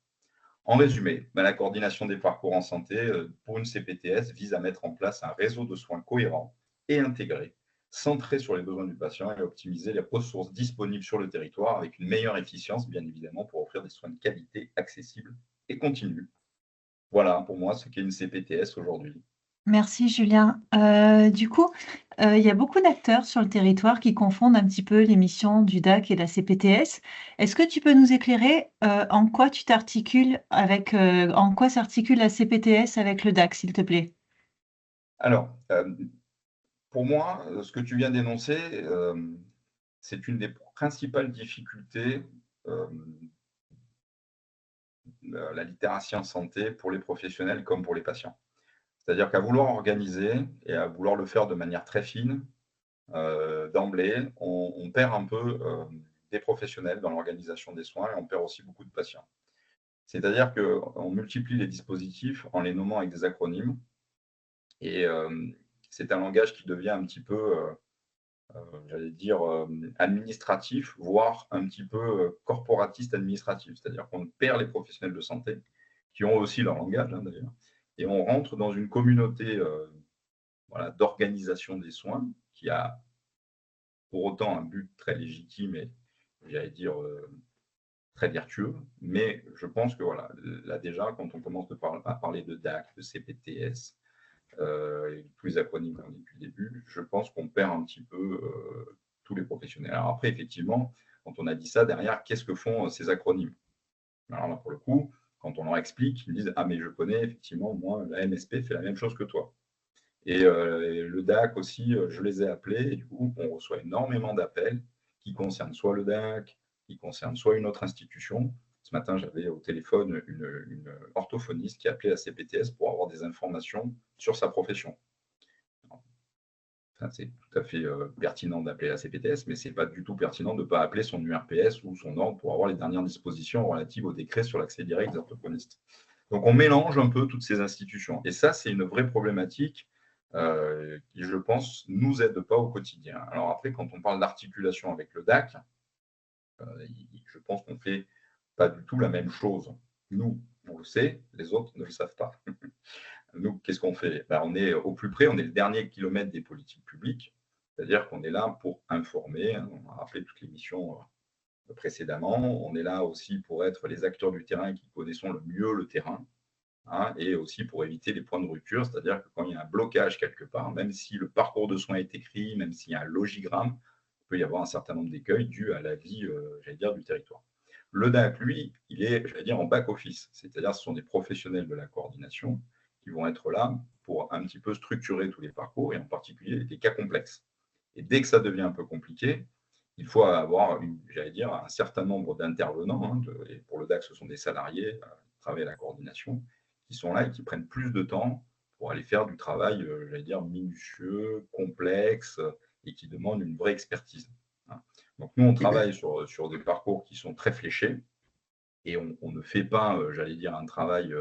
En résumé, la coordination des parcours en santé pour une CPTS vise à mettre en place un réseau de soins cohérent et intégré, centré sur les besoins du patient et à optimiser les ressources disponibles sur le territoire avec une meilleure efficience, bien évidemment, pour offrir des soins de qualité accessibles et continus. Voilà pour moi ce qu'est une CPTS aujourd'hui. Merci Julien. Du coup, il y a beaucoup d'acteurs sur le territoire qui confondent un petit peu les missions du DAC et de la CPTS. Est-ce que tu peux nous éclairer en quoi tu t'articules avec, en quoi s'articule la CPTS avec le DAC, s'il te plaît? Alors, pour moi, ce que tu viens d'énoncer, c'est une des principales difficultés la littératie en santé pour les professionnels comme pour les patients. C'est-à-dire qu'à vouloir organiser et à vouloir le faire de manière très fine, d'emblée, on perd un peu des professionnels dans l'organisation des soins et on perd aussi beaucoup de patients. C'est-à-dire qu'on multiplie les dispositifs en les nommant avec des acronymes et c'est un langage qui devient un petit peu, j'allais dire, administratif, voire un petit peu corporatiste administratif. C'est-à-dire qu'on perd les professionnels de santé, qui ont aussi leur langage d'ailleurs, et on rentre dans une communauté d'organisation des soins qui a pour autant un but très légitime et, j'allais dire, très vertueux. Mais je pense que voilà, là déjà, quand on commence à parler de DAC, de CPTS, et tous les acronymes qu'on dit depuis le début, je pense qu'on perd un petit peu tous les professionnels. Alors après, effectivement, quand on a dit ça, derrière, qu'est-ce que font ces acronymes? Alors là, pour le coup, quand on leur explique, ils disent « Ah, mais je connais, effectivement, moi, la MSP fait la même chose que toi. » Et le DAC aussi, je les ai appelés, et du coup, on reçoit énormément d'appels qui concernent soit le DAC, qui concernent soit une autre institution. Ce matin, j'avais au téléphone une orthophoniste qui appelait la CPTS pour avoir des informations sur sa profession. Enfin, c'est tout à fait pertinent d'appeler la CPTS, mais ce n'est pas du tout pertinent de ne pas appeler son URPS ou son ordre pour avoir les dernières dispositions relatives au décret sur l'accès direct des orthophonistes. Donc, on mélange un peu toutes ces institutions. Et ça, c'est une vraie problématique qui, je pense, ne nous aide pas au quotidien. Alors après, quand on parle d'articulation avec le DAC, je pense qu'on ne fait pas du tout la même chose. Nous, on le sait, les autres ne le savent pas. Nous, qu'est-ce qu'on fait? On est au plus près, on est le dernier kilomètre des politiques publiques, c'est-à-dire qu'on est là pour informer, on a rappelé toutes les missions précédemment, on est là aussi pour être les acteurs du terrain qui connaissons le mieux le terrain, et aussi pour éviter les points de rupture, c'est-à-dire que quand il y a un blocage quelque part, même si le parcours de soins est écrit, même s'il y a un logigramme, il peut y avoir un certain nombre d'écueils dus à la vie, j'allais dire, du territoire. Le DAC, lui, il est, j'allais dire, en back-office, c'est-à-dire ce sont des professionnels de la coordination qui vont être là pour un petit peu structurer tous les parcours et en particulier les cas complexes. Et dès que ça devient un peu compliqué, il faut avoir, j'allais dire, un certain nombre d'intervenants, et pour le DAC, ce sont des salariés qui travaillent à la coordination, qui sont là et qui prennent plus de temps pour aller faire du travail, j'allais dire, minutieux, complexe, et qui demandent une vraie expertise. Donc nous, on travaille sur des parcours qui sont très fléchés, et on ne fait pas, j'allais dire, un travail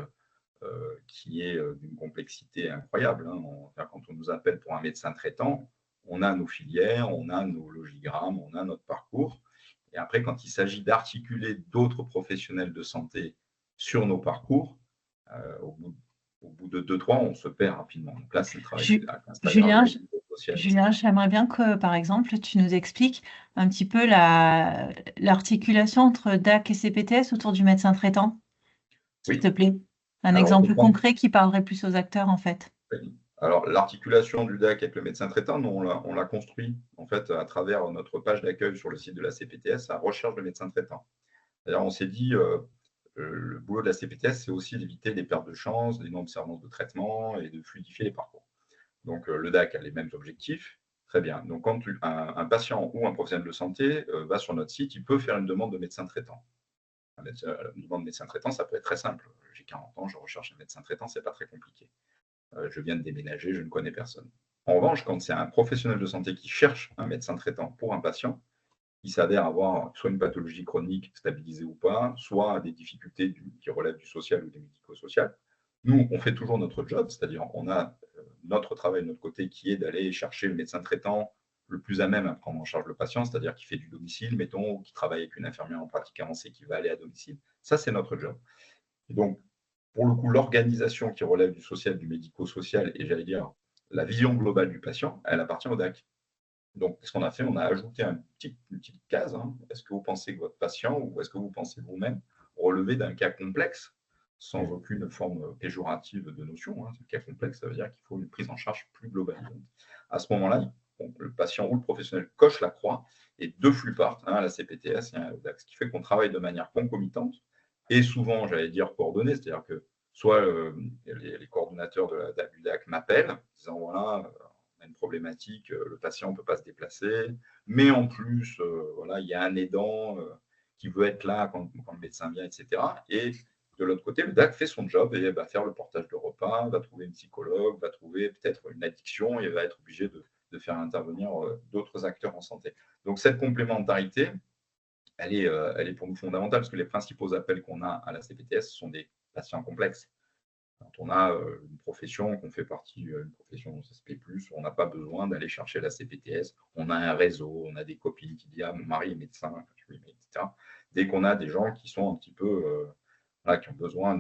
qui est d'une complexité incroyable. Quand on nous appelle pour un médecin traitant, on a nos filières, on a nos logigrammes, on a notre parcours. Et après, quand il s'agit d'articuler d'autres professionnels de santé sur nos parcours, au bout de 2-3, on se perd rapidement. Donc là, c'est le travail. Julien, j'aimerais bien que, par exemple, tu nous expliques un petit peu l'articulation entre DAC et CPTS autour du médecin traitant, s'il te plaît. Un exemple concret qui parlerait plus aux acteurs, en fait. Oui. Alors, l'articulation du DAC avec le médecin traitant, nous, on l'a construit en fait à travers notre page d'accueil sur le site de la CPTS à recherche de médecins traitants. D'ailleurs, on s'est dit, le boulot de la CPTS, c'est aussi d'éviter les pertes de chance, les non-observances de traitement et de fluidifier les parcours. Donc, le DAC a les mêmes objectifs. Très bien. Donc, quand un patient ou un professionnel de santé va sur notre site, il peut faire une demande de médecin traitant. Une demande de médecin traitant, ça peut être très simple. J'ai 40 ans, je recherche un médecin traitant, ce n'est pas très compliqué. Je viens de déménager, je ne connais personne. En revanche, quand c'est un professionnel de santé qui cherche un médecin traitant pour un patient, il s'avère avoir soit une pathologie chronique stabilisée ou pas, soit des difficultés qui relèvent du social ou du médico-social. Nous, on fait toujours notre job, c'est-à-dire on a notre travail de notre côté qui est d'aller chercher le médecin traitant le plus à même à prendre en charge le patient, c'est-à-dire qui fait du domicile, mettons, ou qui travaille avec une infirmière en pratique avancée qui va aller à domicile. Ça, c'est notre job. Et donc, pour le coup, l'organisation qui relève du social, du médico-social, et j'allais dire la vision globale du patient, elle appartient au DAC. Donc, ce qu'on a fait, on a ajouté une petite case. Est-ce que vous pensez que votre patient, ou est-ce que vous pensez vous-même, relever d'un cas complexe, sans aucune forme péjorative de notion. Un cas complexe, ça veut dire qu'il faut une prise en charge plus globale. À ce moment-là, le patient ou le professionnel coche la croix et deux flux partent, un à la CPTS et un au DAC, ce qui fait qu'on travaille de manière concomitante et souvent, j'allais dire, coordonnée, c'est-à-dire que soit les coordonnateurs du DAC m'appellent, disant voilà, on a une problématique, le patient ne peut pas se déplacer, mais en plus, voilà, il y a un aidant qui veut être là quand le médecin vient, etc. Et de l'autre côté, le DAC fait son job et va faire le portage de repas, va trouver une psychologue, va trouver peut-être une addiction et va être obligé de faire intervenir d'autres acteurs en santé. Donc cette complémentarité, elle est pour nous fondamentale parce que les principaux appels qu'on a à la CPTS sont des patients complexes. Quand on a une profession, qu'on fait partie d'une profession CSP+, on n'a pas besoin d'aller chercher la CPTS. On a un réseau, on a des copines qui disent « Ah, mon mari est médecin, etc. » Dès qu'on a des gens qui sont un petit peu, qui ont besoin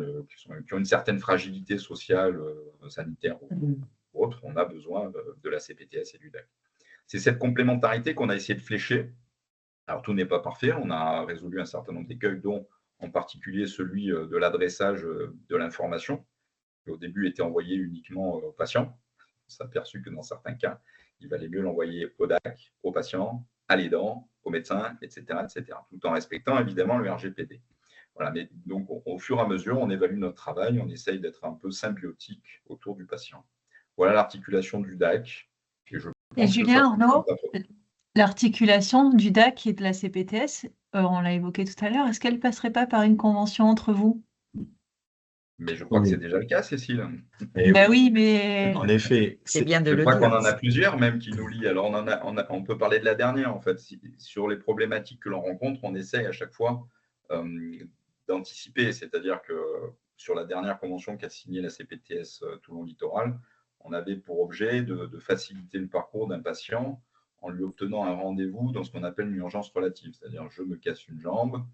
qui ont une certaine fragilité sociale, sanitaire ou autre, on a besoin de la CPTS et du DAC. C'est cette complémentarité qu'on a essayé de flécher. Alors, tout n'est pas parfait. On a résolu un certain nombre d'écueils, dont en particulier celui de l'adressage de l'information, qui au début était envoyé uniquement aux patients. On s'est aperçu que dans certains cas, il valait mieux l'envoyer au DAC, aux patients, à l'aidant, aux médecins, etc., tout en respectant évidemment le RGPD. Voilà, mais donc au fur et à mesure, on évalue notre travail, on essaye d'être un peu symbiotique autour du patient. Voilà l'articulation du DAC. Et Julien Arnaud, l'articulation du DAC et de la CPTS, on l'a évoqué tout à l'heure, est-ce qu'elle ne passerait pas par une convention entre vous? Mais je crois que c'est déjà le cas, Cécile. Oui, mais… En effet, c'est bien de le dire. Je crois dire. qu'on en a plusieurs même qui nous lient. Alors, on peut parler de la dernière, en fait. Sur les problématiques que l'on rencontre, on essaye à chaque fois d'anticiper. C'est-à-dire que sur la dernière convention qu'a signée la CPTS Toulon Littoral, on avait pour objet de faciliter le parcours d'un patient en lui obtenant un rendez-vous dans ce qu'on appelle une urgence relative. C'est-à-dire, je me casse une jambe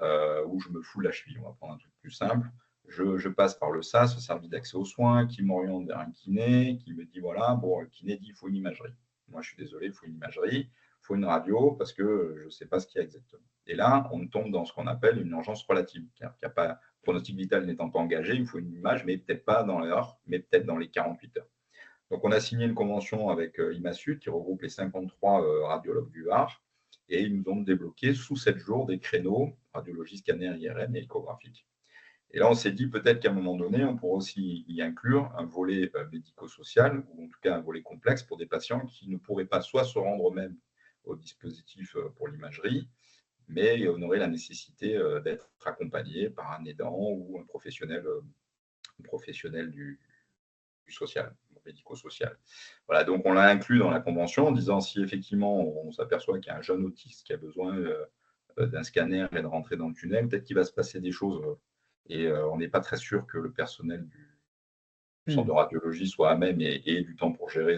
ou je me fous la cheville. On va prendre un truc plus simple. Je passe par le SAS, le service d'accès aux soins, qui m'oriente vers un kiné, qui me dit voilà, bon, le kiné dit il faut une imagerie. Moi, je suis désolé, il faut une imagerie, il faut une radio parce que je ne sais pas ce qu'il y a exactement. Et là, on tombe dans ce qu'on appelle une urgence relative, car il n'y a pas, pronostic vital n'étant pas engagé, il faut une image, mais peut-être pas dans l'heure, mais peut-être dans les 48 heures. Donc, on a signé une convention avec IMASUD qui regroupe les 53 radiologues du Var, et ils nous ont débloqué sous 7 jours des créneaux radiologie, scanner, IRM et échographique. Et là, on s'est dit peut-être qu'à un moment donné, on pourrait aussi y inclure un volet médico-social, ou en tout cas un volet complexe pour des patients qui ne pourraient pas soit se rendre eux-mêmes au dispositif pour l'imagerie, mais on aurait la nécessité d'être accompagné par un aidant ou un professionnel du social, médico-social. Voilà, donc on l'a inclus dans la convention en disant si effectivement on s'aperçoit qu'il y a un jeune autiste qui a besoin d'un scanner et de rentrer dans le tunnel, peut-être qu'il va se passer des choses. Et on n'est pas très sûr que le personnel du centre de radiologie soit à même et ait du temps pour gérer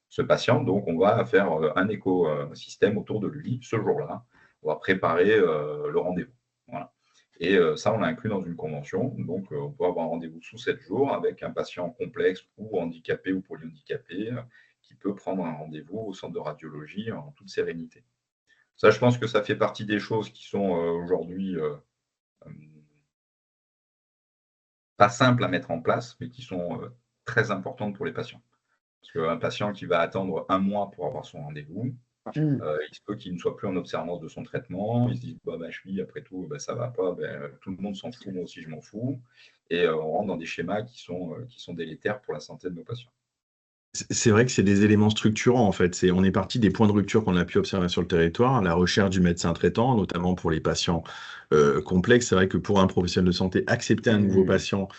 ce patient. Donc, on va faire un écosystème autour de lui ce jour-là. On va préparer le rendez-vous. Voilà. Et ça, on l'a inclus dans une convention. Donc, on peut avoir un rendez-vous sous 7 jours avec un patient complexe ou handicapé ou polyhandicapé qui peut prendre un rendez-vous au centre de radiologie en toute sérénité. Ça, je pense que ça fait partie des choses qui sont aujourd'hui pas simples à mettre en place, mais qui sont très importantes pour les patients. Parce qu'un patient qui va attendre 1 mois pour avoir son rendez-vous, il se peut qu'il ne soit plus en observance de son traitement, il se dit bah, ma cheville, après tout, bah, ça ne va pas, tout le monde s'en fout, moi aussi je m'en fous. Et on rentre dans des schémas qui sont délétères pour la santé de nos patients. C'est vrai que c'est des éléments structurants en fait. On est parti des points de rupture qu'on a pu observer sur le territoire, la recherche du médecin traitant, notamment pour les patients complexes. C'est vrai que pour un professionnel de santé, accepter un nouveau patient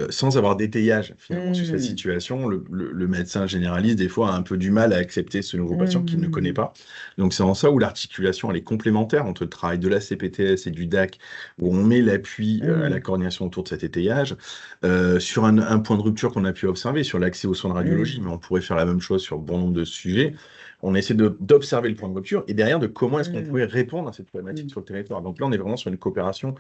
sans avoir d'étayage finalement sur cette situation, le médecin généraliste des fois a un peu du mal à accepter ce nouveau patient qu'il ne connaît pas. Donc c'est en ça où l'articulation elle est complémentaire entre le travail de la CPTS et du DAC, où on met l'appui à la coordination autour de cet étayage. Sur un point de rupture qu'on a pu observer sur l'accès aux soins de radiologie, mais on pourrait faire la même chose sur bon nombre de sujets. On essaie d'observer le point de rupture et derrière de comment est-ce qu'on pourrait répondre à cette problématique sur le territoire. Donc là, on est vraiment sur une coopération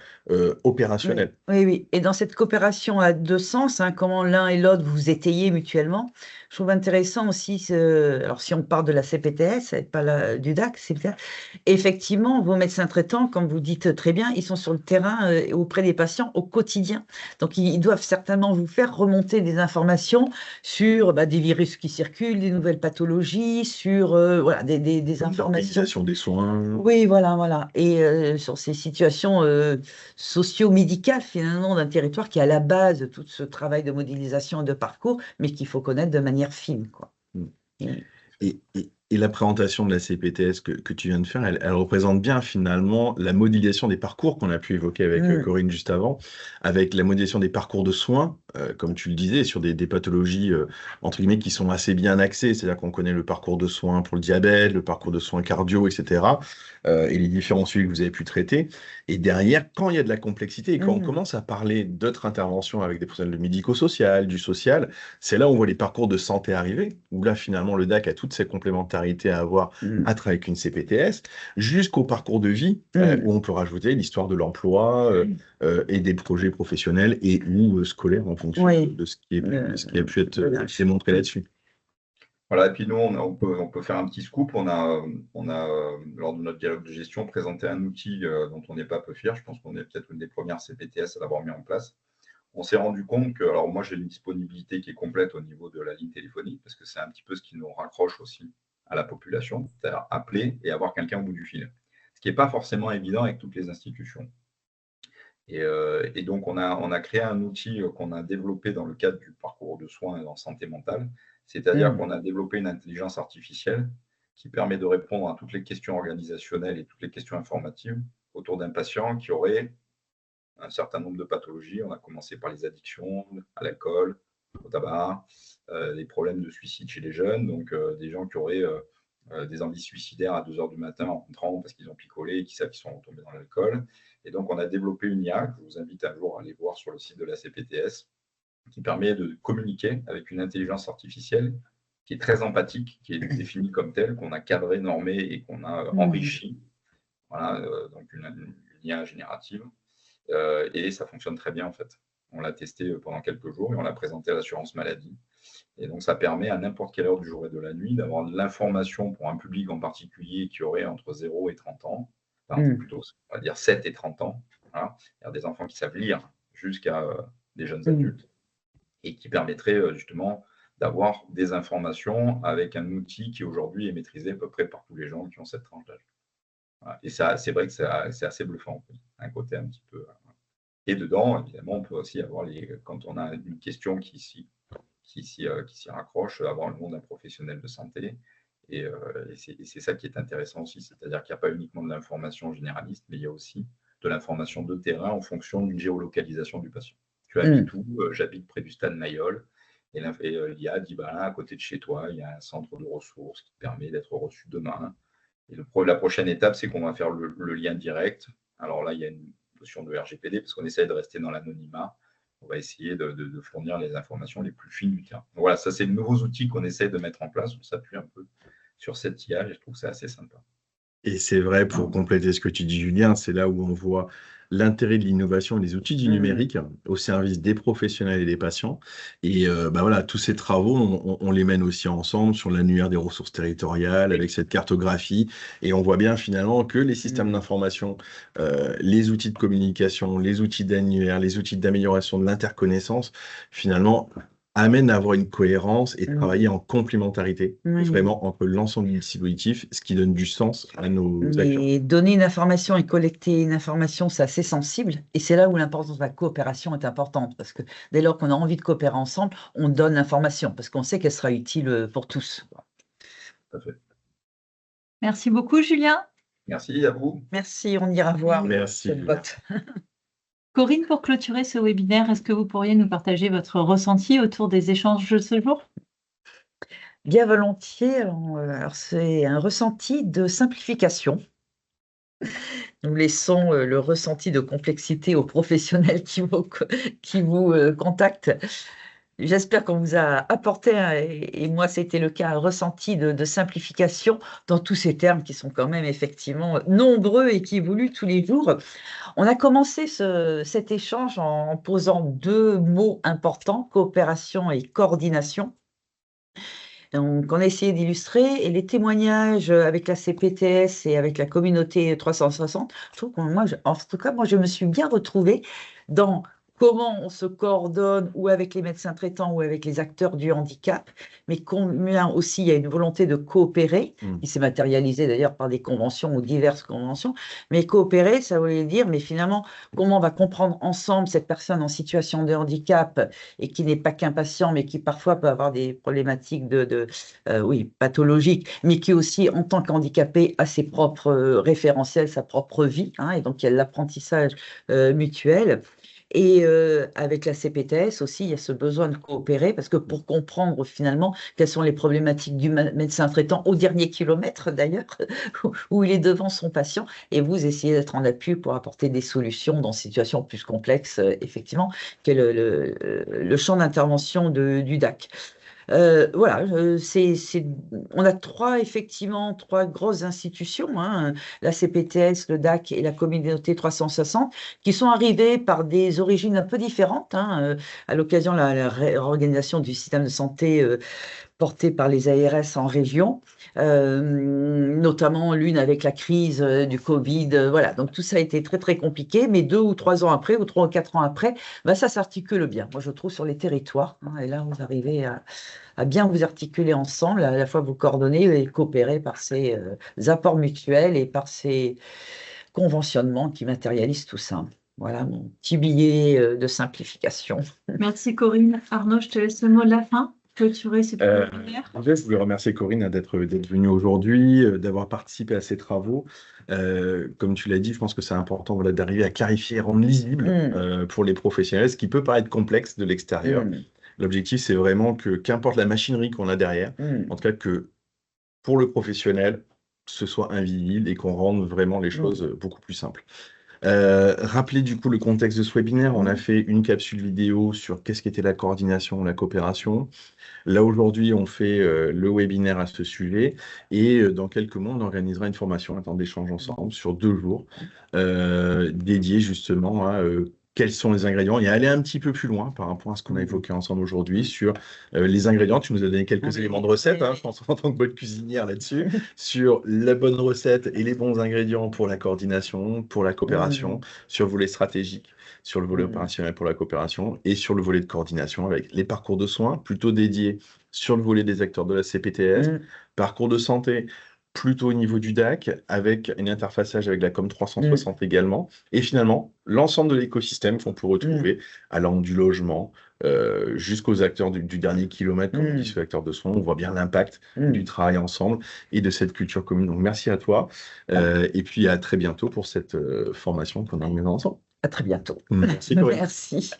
opérationnelle. Oui. Et dans cette coopération à deux sens, comment l'un et l'autre vous étayez mutuellement, je trouve intéressant aussi, alors si on parle de la CPTS, et pas du DAC, effectivement, vos médecins traitants, comme vous dites très bien, ils sont sur le terrain auprès des patients au quotidien. Donc, ils doivent certainement vous faire remonter des informations sur des virus qui circulent, des nouvelles pathologies, sur des informations. L'organisation des soins. Oui, voilà. Et sur ces situations socio-médicales, finalement, d'un territoire qui est à la base de tout ce travail de modélisation et de parcours, mais qu'il faut connaître de manière fine, quoi. Et la présentation de la CPTS que tu viens de faire, elle représente bien finalement la modélisation des parcours qu'on a pu évoquer avec Corinne juste avant, avec la modélisation des parcours de soins, comme tu le disais, sur des pathologies, entre guillemets, qui sont assez bien axées. C'est-à-dire qu'on connaît le parcours de soins pour le diabète, le parcours de soins cardio, etc., et les différents sujets que vous avez pu traiter. Et derrière, quand il y a de la complexité et quand on commence à parler d'autres interventions avec des professionnels de médico-social, du social, c'est là où on voit les parcours de santé arriver, où là, finalement, le DAC a toutes ses complémentarités à avoir à travailler avec une CPTS, jusqu'au parcours de vie, où on peut rajouter l'histoire de l'emploi et des projets professionnels et ou scolaires en fonction de ce qui a pu être démontré là-dessus. Voilà, et puis nous, on peut faire un petit scoop. On a lors de notre dialogue de gestion, présenté un outil dont on n'est pas peu fier. Je pense qu'on est peut-être une des premières CPTS à l'avoir mis en place. On s'est rendu compte que, alors moi, j'ai une disponibilité qui est complète au niveau de la ligne téléphonique, parce que c'est un petit peu ce qui nous raccroche aussi à la population, c'est-à-dire appeler et avoir quelqu'un au bout du fil. Ce qui n'est pas forcément évident avec toutes les institutions. Et donc, on a créé un outil qu'on a développé dans le cadre du parcours de soins en santé mentale, c'est-à-dire qu'on a développé une intelligence artificielle qui permet de répondre à toutes les questions organisationnelles et toutes les questions informatives autour d'un patient qui aurait un certain nombre de pathologies. On a commencé par les addictions à l'alcool, au tabac, les problèmes de suicide chez les jeunes, donc des gens qui auraient des envies suicidaires à 2 h du matin en rentrant parce qu'ils ont picolé et qui savent qu'ils sont retombés dans l'alcool. Et donc, on a développé une IA, que je vous invite un jour à aller voir sur le site de la CPTS, qui permet de communiquer avec une intelligence artificielle qui est très empathique, qui est définie comme telle, qu'on a cadré, normé et qu'on a enrichi. Voilà, donc une IA générative. Et ça fonctionne très bien en fait. On l'a testé pendant quelques jours et on l'a présenté à l'assurance maladie. Et donc ça permet à n'importe quelle heure du jour et de la nuit d'avoir de l'information pour un public en particulier qui aurait entre 0 et 30 ans, enfin, plutôt on va dire 7 et 30 ans. Voilà. Il y a des enfants qui savent lire jusqu'à des jeunes adultes et qui permettrait justement d'avoir des informations avec un outil qui aujourd'hui est maîtrisé à peu près par tous les gens qui ont cette tranche d'âge. Voilà. Et ça, c'est vrai que c'est assez bluffant, un côté un petit peu. Et dedans, évidemment, on peut aussi avoir quand on a une question qui s'y raccroche, avoir le nom d'un professionnel de santé. Et c'est ça qui est intéressant aussi, c'est-à-dire qu'il n'y a pas uniquement de l'information généraliste, mais il y a aussi de l'information de terrain en fonction d'une géolocalisation du patient. Tu habites où? J'habite près du stade Mayol. Et l'IA dit, bah, là, à côté de chez toi, il y a un centre de ressources qui permet d'être reçu demain. Et la prochaine étape, c'est qu'on va faire le lien direct. Alors là, il y a une notion de RGPD, parce qu'on essaie de rester dans l'anonymat. On va essayer de fournir les informations les plus fines du terrain. Donc voilà, ça, c'est de nouveaux outils qu'on essaie de mettre en place. On s'appuie un peu sur cette IA et je trouve que c'est assez sympa. Et c'est vrai, pour compléter ce que tu dis, Julien, c'est là où on voit l'intérêt de l'innovation et des outils du numérique au service des professionnels et des patients. Et voilà, tous ces travaux, on les mène aussi ensemble sur l'annuaire des ressources territoriales, avec cette cartographie. Et on voit bien finalement que les systèmes d'information, les outils de communication, les outils d'annuaire, les outils d'amélioration de l'interconnaissance, finalement, amène à avoir une cohérence et travailler en complémentarité, vraiment entre l'ensemble du dispositif, ce qui donne du sens à nos actions. Mais donner une information et collecter une information, c'est assez sensible. Et c'est là où l'importance de la coopération est importante. Parce que dès lors qu'on a envie de coopérer ensemble, on donne l'information, parce qu'on sait qu'elle sera utile pour tous. Tout à fait. Merci beaucoup, Julien. Merci à vous. Merci, on ira voir Merci, cette Julien. botte. Corinne, pour clôturer ce webinaire, est-ce que vous pourriez nous partager votre ressenti autour des échanges de ce jour? Bien volontiers. Alors, c'est un ressenti de simplification. Nous laissons le ressenti de complexité aux professionnels qui vous contactent. J'espère qu'on vous a apporté, et moi c'était le cas, un ressenti de simplification dans tous ces termes qui sont quand même effectivement nombreux et qui évoluent tous les jours. On a commencé cet échange en posant 2 mots importants, coopération et coordination. Donc, on a essayé d'illustrer, et les témoignages avec la CPTS et avec la communauté 360, je trouve que en tout cas, moi, je me suis bien retrouvée dans comment on se coordonne ou avec les médecins traitants ou avec les acteurs du handicap, mais combien aussi il y a une volonté de coopérer, qui s'est matérialisée d'ailleurs par des conventions ou diverses conventions, mais coopérer, ça voulait dire, mais finalement, comment on va comprendre ensemble cette personne en situation de handicap et qui n'est pas qu'un patient, mais qui parfois peut avoir des problématiques oui, pathologiques, mais qui aussi, en tant qu'handicapé, a ses propres référentiels, sa propre vie, hein, et donc il y a l'apprentissage mutuel. Et avec la CPTS aussi, il y a ce besoin de coopérer parce que pour comprendre finalement quelles sont les problématiques du médecin traitant au dernier kilomètre d'ailleurs, où il est devant son patient, et vous essayez d'être en appui pour apporter des solutions dans des situations plus complexes, effectivement, qu'est le champ d'intervention du DAC. Voilà, on a effectivement trois grosses institutions, hein, la CPTS, le DAC et la communauté 360, qui sont arrivées par des origines un peu différentes, hein, à l'occasion de la réorganisation du système de santé porté par les ARS en région, notamment l'une avec la crise du Covid. Voilà, donc tout ça a été très très compliqué, mais 2 ou 3 ans après, ou 3 ou 4 ans après, ça s'articule bien. Moi, je trouve sur les territoires, hein, et là, vous arrivez à bien vous articuler ensemble, à la fois vous coordonner et coopérer par ces apports mutuels et par ces conventionnements qui matérialisent tout ça. Voilà mon petit billet de simplification. Merci Corinne. Arnaud, je te laisse le mot de la fin. Clôturer ces webinaires. Je voulais remercier Corinne d'être venue aujourd'hui, d'avoir participé à ces travaux. Comme tu l'as dit, je pense que c'est important d'arriver à clarifier et rendre lisible pour les professionnels, ce qui peut paraître complexe de l'extérieur. L'objectif, c'est vraiment que, qu'importe la machinerie qu'on a derrière, en tout cas que pour le professionnel, ce soit invisible et qu'on rende vraiment les choses beaucoup plus simples. Rappelez du coup le contexte de ce webinaire. On a fait une capsule vidéo sur qu'est-ce qu'était la coordination, la coopération. Là, aujourd'hui, on fait le webinaire à ce sujet et dans quelques mois, on organisera une formation, un temps d'échange ensemble sur 2 jours dédié justement à quels sont les ingrédients et aller un petit peu plus loin par rapport à ce qu'on a évoqué ensemble aujourd'hui sur les ingrédients. Tu nous as donné quelques éléments de recette, hein, je pense en tant que bonne cuisinière là-dessus, sur la bonne recette et les bons ingrédients pour la coordination, pour la coopération, sur le volet stratégique, sur le volet opérationnel pour la coopération et sur le volet de coordination avec les parcours de soins plutôt dédiés sur le volet des acteurs de la CPTS, parcours de santé plutôt au niveau du DAC, avec un interfaçage avec la COM 360 également, et finalement, l'ensemble de l'écosystème qu'on peut retrouver, allant du logement jusqu'aux acteurs du dernier kilomètre, comme on dit sur l'acteur de soins. On voit bien l'impact du travail ensemble et de cette culture commune. Donc, merci à toi, et puis à très bientôt pour cette formation qu'on a menée ensemble. À très bientôt. Merci, Corinne. Merci.